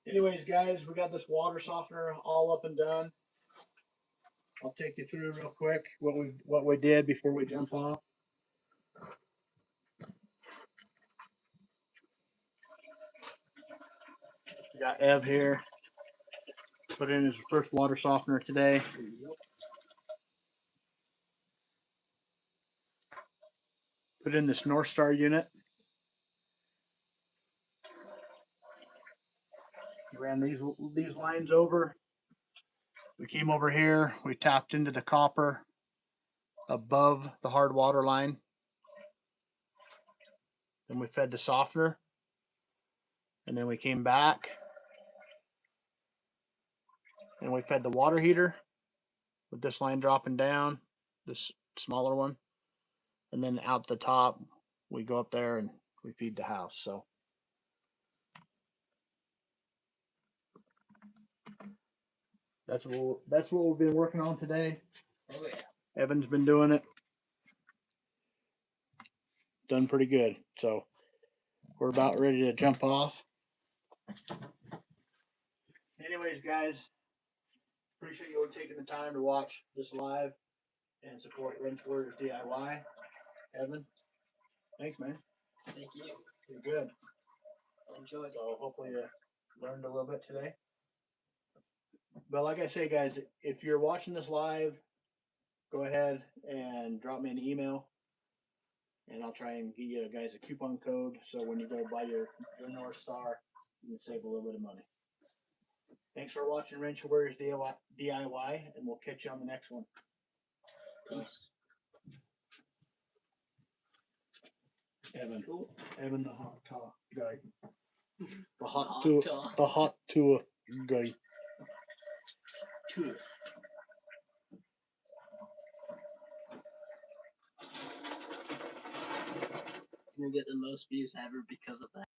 anyways, guys, we got this water softener all up and done. I'll take you through real quick what we did before we jump off. We got Ev here. Put in his first water softener today. Put in this North Star unit. Ran these lines over. We came over here, we tapped into the copper above the hard water line. Then we fed the softener. And then we came back and we fed the water heater with this line dropping down, this smaller one. And then out the top, we go up there and we feed the house. So that's what we've been working on today. Oh yeah. Evan's been doing it. Done pretty good. So we're about ready to jump off. Anyways, guys, appreciate you taking the time to watch this live and support Wrench Warriors DIY. Evan, thanks, man. Thank you. You're good. Enjoy. So hopefully you learned a little bit today. But like I say, guys, if you're watching this live, go ahead and drop me an email, and I'll try and give you guys a coupon code so when you go buy your North Star, you can save a little bit of money. Thanks for watching Wrench Warriors DIY, and we'll catch you on the next one. Peace. Evan, Cool. Evan, the hot talk guy, the Hot tour, talk. the hot tour guy. Tour. We'll get the most views ever because of that.